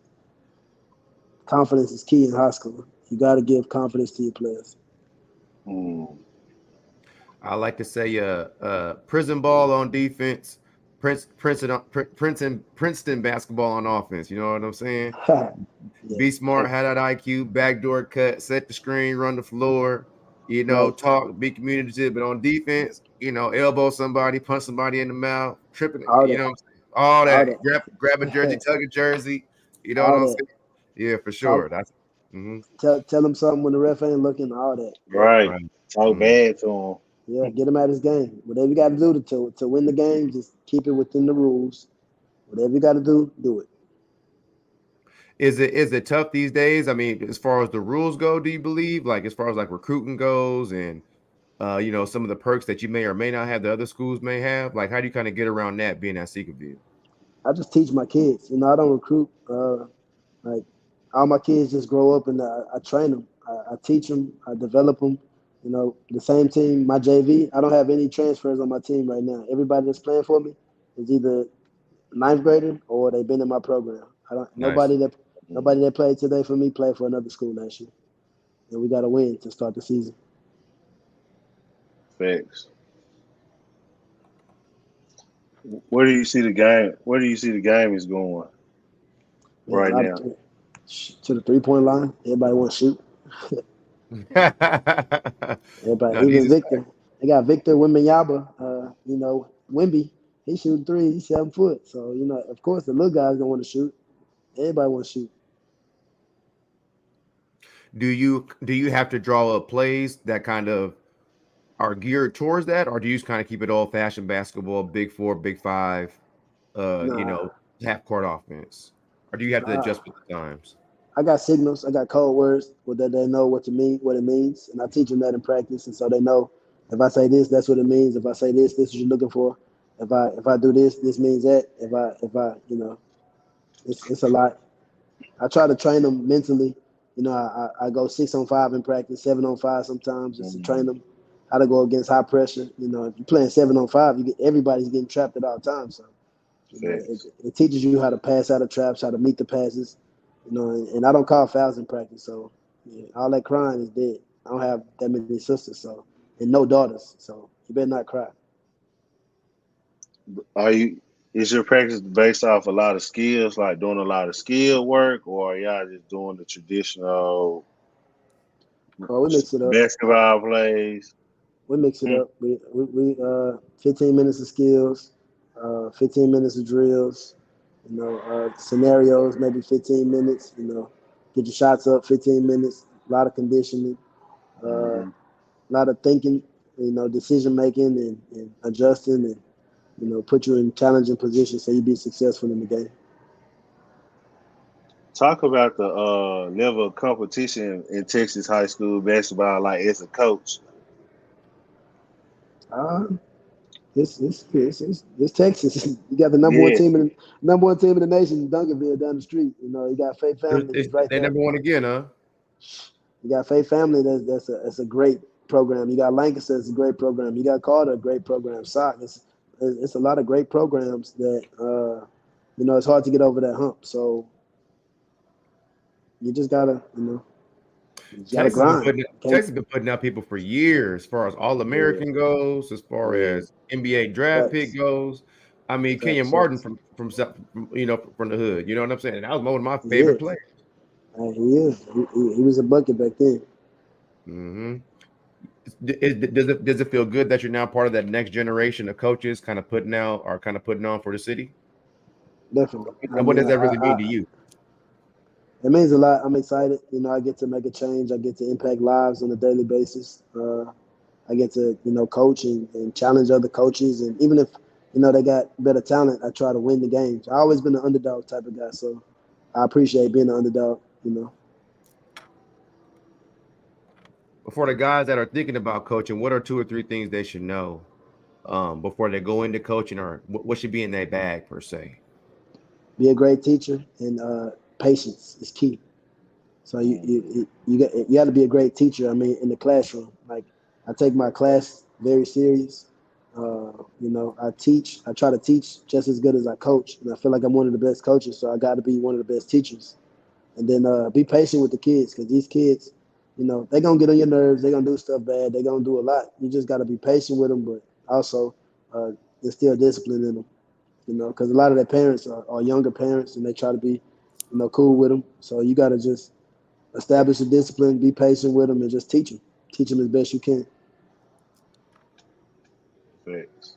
Confidence is key in high school. You got to give confidence to your players. mm, I like to say, prison ball on defense, Princeton basketball on offense. You know what I'm saying? Yeah, Be smart, have that IQ, backdoor cut, set the screen, run the floor. right. Talk, be communicative. But on defense, elbow somebody, punch somebody in the mouth, tripping. All You know that, what I'm saying? All all that. Grab a jersey, that, tug a jersey. You know what all I'm that. saying? Yeah, for sure. Talk, That's mm-hmm, tell him something when the ref ain't looking. All that. Yeah. right. right. Talk Mm-hmm. bad to Yeah, them. get him at his game. Whatever you got to do to win the game, just keep it within the rules. Whatever you got to do it. Is it tough these days? I mean, as far as the rules go, do you believe? Like as far as like recruiting goes and some of the perks that you may or may not have the other schools may have? Like how do you kind of get around that being at Seagonville? I just teach my kids. I don't recruit. Like all my kids just grow up and I train them. I teach them. I develop them. The same team, my JV. I don't have any transfers on my team right now. Everybody that's playing for me is either ninth grader or they've been in my program. I don't. Nice. Nobody that played today for me played for another school last year, and we got to win to start the season. Facts. Where do you see the game? Where do you see the game is going Man, a right lot now? of to the 3-point line. Everybody want to shoot. Everybody, No, these even is Victor. They got Victor Wembanyama. Wemby. He shooting three. He's 7 foot. So of course, the little guys don't want to shoot. Everybody want to shoot. do you have to draw up plays that kind of are geared towards that, or do you just kind of keep it old fashioned basketball, big four, big five, Nah, half court offense, or do you have to uh, adjust with the times? I got signals. I got code words that they know what it means, and I teach them that in practice, and so they know if I say this, that's what it means. If I say this, this is what you're looking for. If I do this, this means that. If I it's a lot. I try to train them mentally. I go 6-on-5 in practice, 7-on-5 sometimes, just to train Mm, them how to go against high pressure. If you're playing 7-on-5, everybody's getting trapped at all times. So it, facts. it teaches you how to pass out of traps, how to meet the passes. And I don't call fouls in practice, so yeah, all that crying is dead. I don't have that many sisters, so and no daughters, so you better not cry. Are you? Is your practice based off a lot of skills, like doing a lot of skill work, or are y'all just doing the traditional Well, we mix it up. basketball plays? We mix it Hmm, up. We 15 minutes of skills, 15 minutes of drills, scenarios, maybe 15 minutes, get your shots up 15 minutes, a lot of conditioning, a mhm. lot of thinking, decision making and adjusting and, put you in challenging positions so you be successful in the game. Talk about the level of competition in Texas high school basketball, like as a coach. Uh, It's Texas. You got the Yeah, number one team in the nation, Duncanville, down the street. You know, you got Faith Family that's right They there. never won again, huh? You got Faith Family, that's a great program. You got Lancaster, it's a great program. You got Carter, a great program. Sock, it's a lot of great programs that you know, it's hard to get over that hump. So you just gotta, you know, you just gotta grind. Can't, Texas been putting out people for years, as far as All yeah, American goes, as far yeah. as NBA draft pick facts, goes. I mean, Kenyon facts, Martin facts. from you know, from the hood. You know what I'm saying? And that was one of my He favorite is. players. He is. He was a bucket back then. Hmm. Does it feel good that you're now part of that next generation of coaches, kind of putting on for the city? Definitely. I And what mean, does that really mean to you? it means a lot. I'm excited. You know, I get to make a change. I get to impact lives on a daily basis. I get to, you know, coach and challenge other coaches. And even if, you know, they got better talent, I try to win the games. I've always been an underdog type of guy. So I appreciate being an underdog, you know. For the guys that are thinking about coaching, what are two or three things they should know before they go into coaching, or what should be in their bag per se? Be a great teacher, and patience is key. So Mm. you got to be a great teacher. I mean, in the classroom, like I take my class very serious. You know, I teach. I try to teach just as good as I coach, and I feel like I'm one of the best coaches. So I got to be one of the best teachers. And then be patient with the kids, because these kids, you know, they're gonna get on your nerves. They're gonna do stuff bad. They're gonna do a lot. You just got to be patient with them, but also uh, instill discipline in them. You know, because a lot of their parents are younger parents, and they try to be, you know, cool with them. So you got to just establish a discipline, be patient with them, and just teach them. Teach them as best you can. Facts.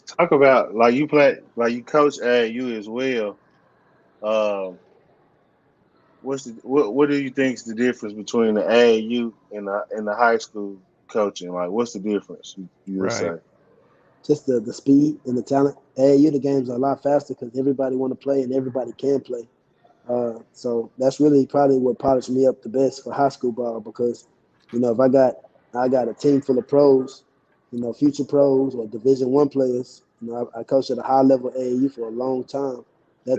Talk about like you play, like you coach AAU as well. Um, what do you think is the difference between the AAU and the high school coaching? Like, what's the difference? You would Right. say? Just the speed and the talent. AAU, the games are a lot faster because everybody want to play and everybody can play. So that's really probably what polished me up the best for high school ball because, you know, if I got a team full of pros, you know, future pros or Division One players. You know, I coached at a high level AAU for a long time. That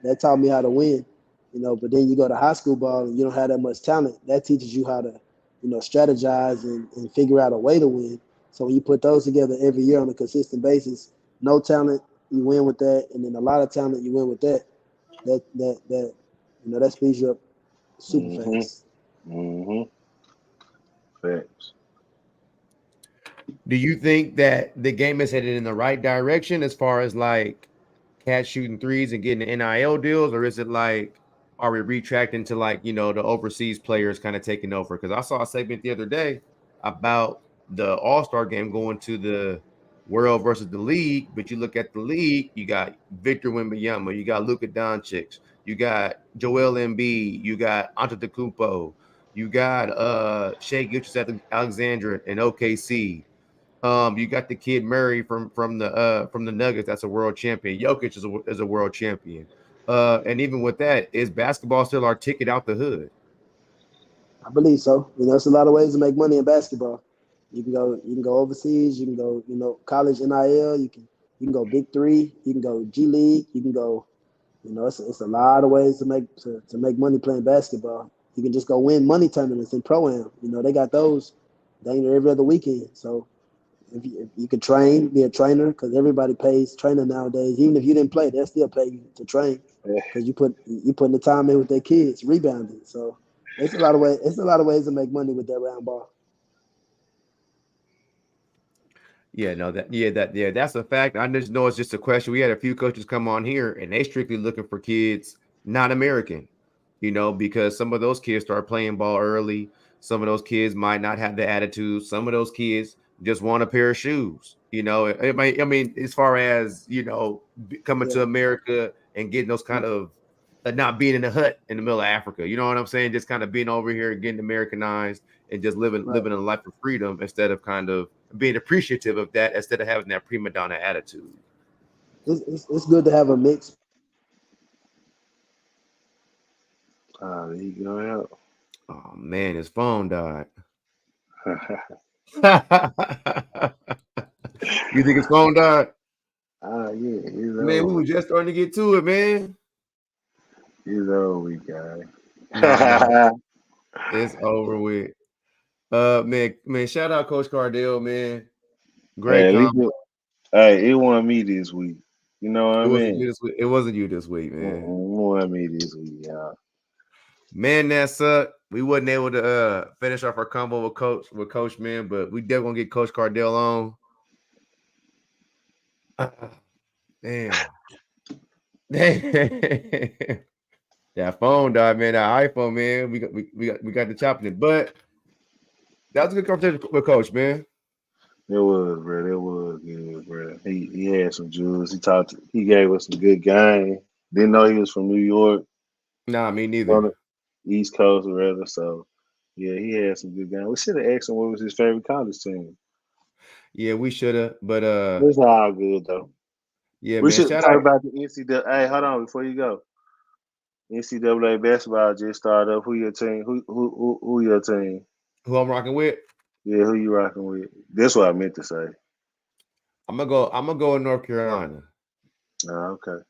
That taught me how to win. You know, but then you go to high school ball and you don't have that much talent. That teaches you how to, you know, strategize and figure out a way to win. So when you put those together every year on a consistent basis, no talent, you win with that, and then a lot of talent, you win with that that you know that speeds you up super mm-hmm, fast. mm-hmm. Facts. Do you think that the game is headed in the right direction as far as like cats shooting threes and getting the NIL deals, or is it like are we retracting to like the overseas players kind of taking over? Because I saw a segment the other day about the All-Star game going to the world versus the league, but you look at the league, you got Victor Wembanyama, you got Luka Doncic, you got Joel Embiid, you got Antetokounmpo, you got Shea Gilgeous-Alexander in OKC. You got the kid Murray from the Nuggets. That's a world champion. Jokic is a world champion. And even with that, is basketball still our ticket out the hood? I believe so. You know, there's a lot of ways to make money in basketball. You can go overseas. You can go, you know, college NIL. You can go Big Three. You can go G League. You can go. You know, it's a lot of ways to make money playing basketball. You can just go win money tournaments in pro am. You know, they got those dang near every other weekend. So if you could train, be a trainer, because everybody pays trainer nowadays. Even if you didn't play, they'll still pay you to train because you putting the time in with their kids rebounding. So it's a lot of ways. It's a lot of ways to make money with that round ball. Yeah, no, that's a fact. I just know it's just a question. We had a few coaches come on here, and they strictly looking for kids not American, because some of those kids start playing ball early. Some of those kids might not have the attitude. Some of those kids just want a pair of shoes. I mean, as far as coming to Yeah, America and getting those kind of not being in a hut in the middle of Africa. You know what I'm saying? Just kind of being over here and getting Americanized and just living right. living a life of freedom instead of kind of being appreciative of that instead of having that prima donna attitude. It's good to have a mix. There you go. Oh man, his phone died. Out. You think his phone died? Yeah, he's Man, we old. were just starting to get to it, man. He's old, we guy. Nah, it's over with. Man, shout out Coach Cardell, man. Great Hey, at least combo. hey, it wasn't me this week. You know what It I wasn't mean? you this week. It wasn't you this week, It man. wasn't me this week, y'all. Man, that sucked. We wasn't able to finish off our combo with Coach, man, but we definitely gonna get Coach Cardell on. Damn. That phone died, man. That iPhone, man. We got the chopping it, but that was a good conversation with Coach, man. It was, bro. It was good, bro. He had some jewels. He gave us some good game. Didn't know he was from New York, Nah, me on neither. the East Coast or rather. So yeah, he had some good game. We should have asked him what was his favorite college team. Yeah, we should have, but It's all good though. yeah, We man. should Shout talk out. about the NCAA. Hey, hold on before you go. NCAA basketball just started up. Who your team? Who your team? Who I'm rocking with? Yeah, who you rocking with? That's what I meant to say. I'm gonna go in North Carolina. Oh, okay.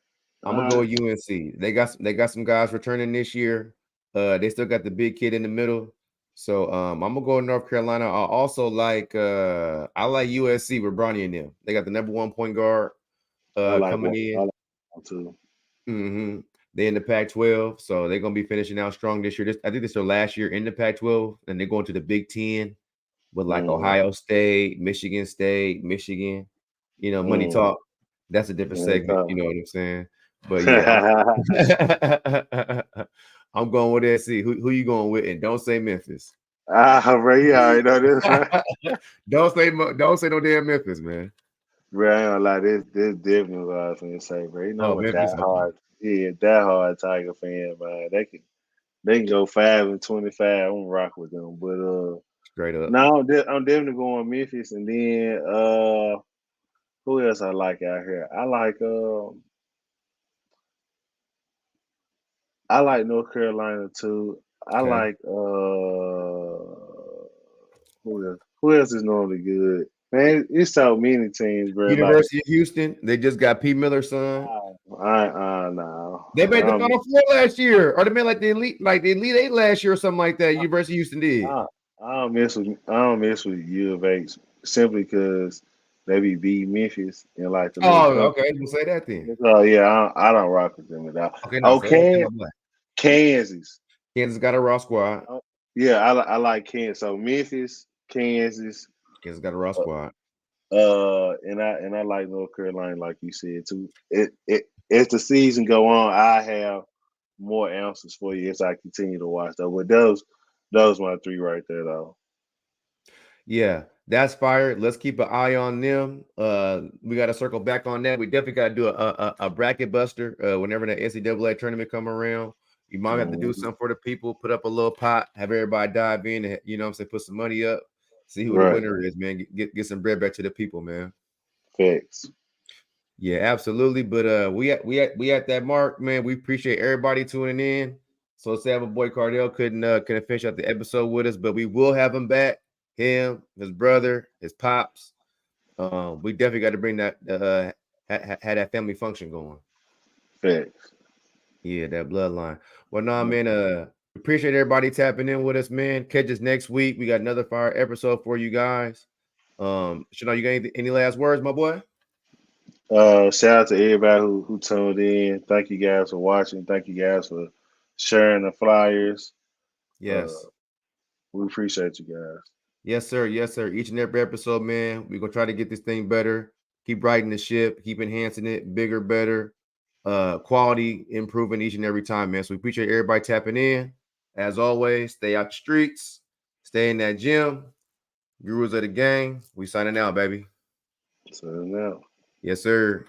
I'm gonna All go right. with UNC. They got some guys returning this year. They still got the big kid in the middle. So I'm gonna go in North Carolina. I like USC with Bronny and them. They got the number one point guard coming I in. like one too. Mm-hmm. They in the Pac-12, so they're gonna be finishing out strong this year. I think this is their last year in the Pac-12, and they're going to the Big Ten with like Mm, Ohio State, Michigan. Money mm, talk. That's a different yeah, segment. You so. know what I'm saying? But yeah, I'm going with SC. Who you going with? And don't say Memphis. Bro, you already know this, right? Don't say no damn Memphis, man. Bro, I ain't gonna lie, this definitely what I was gonna say, bro. You know Oh, I'm a Memphis. Okay. die hard Tiger fan, man. They can go 5-25. I'm gonna rock with them. But Straight up. no, I'm definitely going Memphis, and then who else I like out here? I like North Carolina too. I Okay. like who else is normally good? Man, it's so many teams, bro. Like University of Houston. They just got P. Miller's son. no. They made the Final Four last year, or they made like the Elite Eight last year, or something like that. University of Houston did. I don't mess with U of H simply because they be beating Memphis in like the little Oh, cup. okay. We'll say that then. So yeah, I don't rock with them at all. Okay, no, say that. Okay, Kansas. Kansas got a raw squad. Oh, yeah, I like Kansas. So Memphis, Kansas, Kansas got a raw squad. and I like North Carolina, like you said too. It as the season go on, I have more answers for you as I continue to watch though. But those my three right there though. Yeah, that's fire. Let's keep an eye on them. We got to circle back on that. We definitely got to do a bracket buster whenever the NCAA tournament come around. You might have to do Mhm. something for the people. Put up a little pot, have everybody dive in, and, you know what I'm saying, put some money up, see who the Right. winner is, man. Get some bread back to the people, man. Facts. Yeah, absolutely. But we at that mark, man. We appreciate everybody tuning in. So sad my boy Cardell couldn't finish out the episode with us, but we will have him back. Him, his brother, his pops. We definitely got to bring that had that family function going. Facts. Yeah, that bloodline. Well, nah, Mm. man. Appreciate everybody tapping in with us, man. Catch us next week. We got another fire episode for you guys. Chanel, you got any last words, my boy? Shout out to everybody who tuned in. Thank you guys for watching. Thank you guys for sharing the flyers. Uh, Yes. we appreciate you guys. Yes, sir. Yes, sir. Each and every episode, man, we're gonna try to get this thing better. Keep riding the ship, keep enhancing it, bigger, better, quality improving each and every time, man. So we appreciate everybody tapping in. As always, stay out the streets, stay in that gym. Gurus of the gang. We signing out, baby. So now. Yes, sir.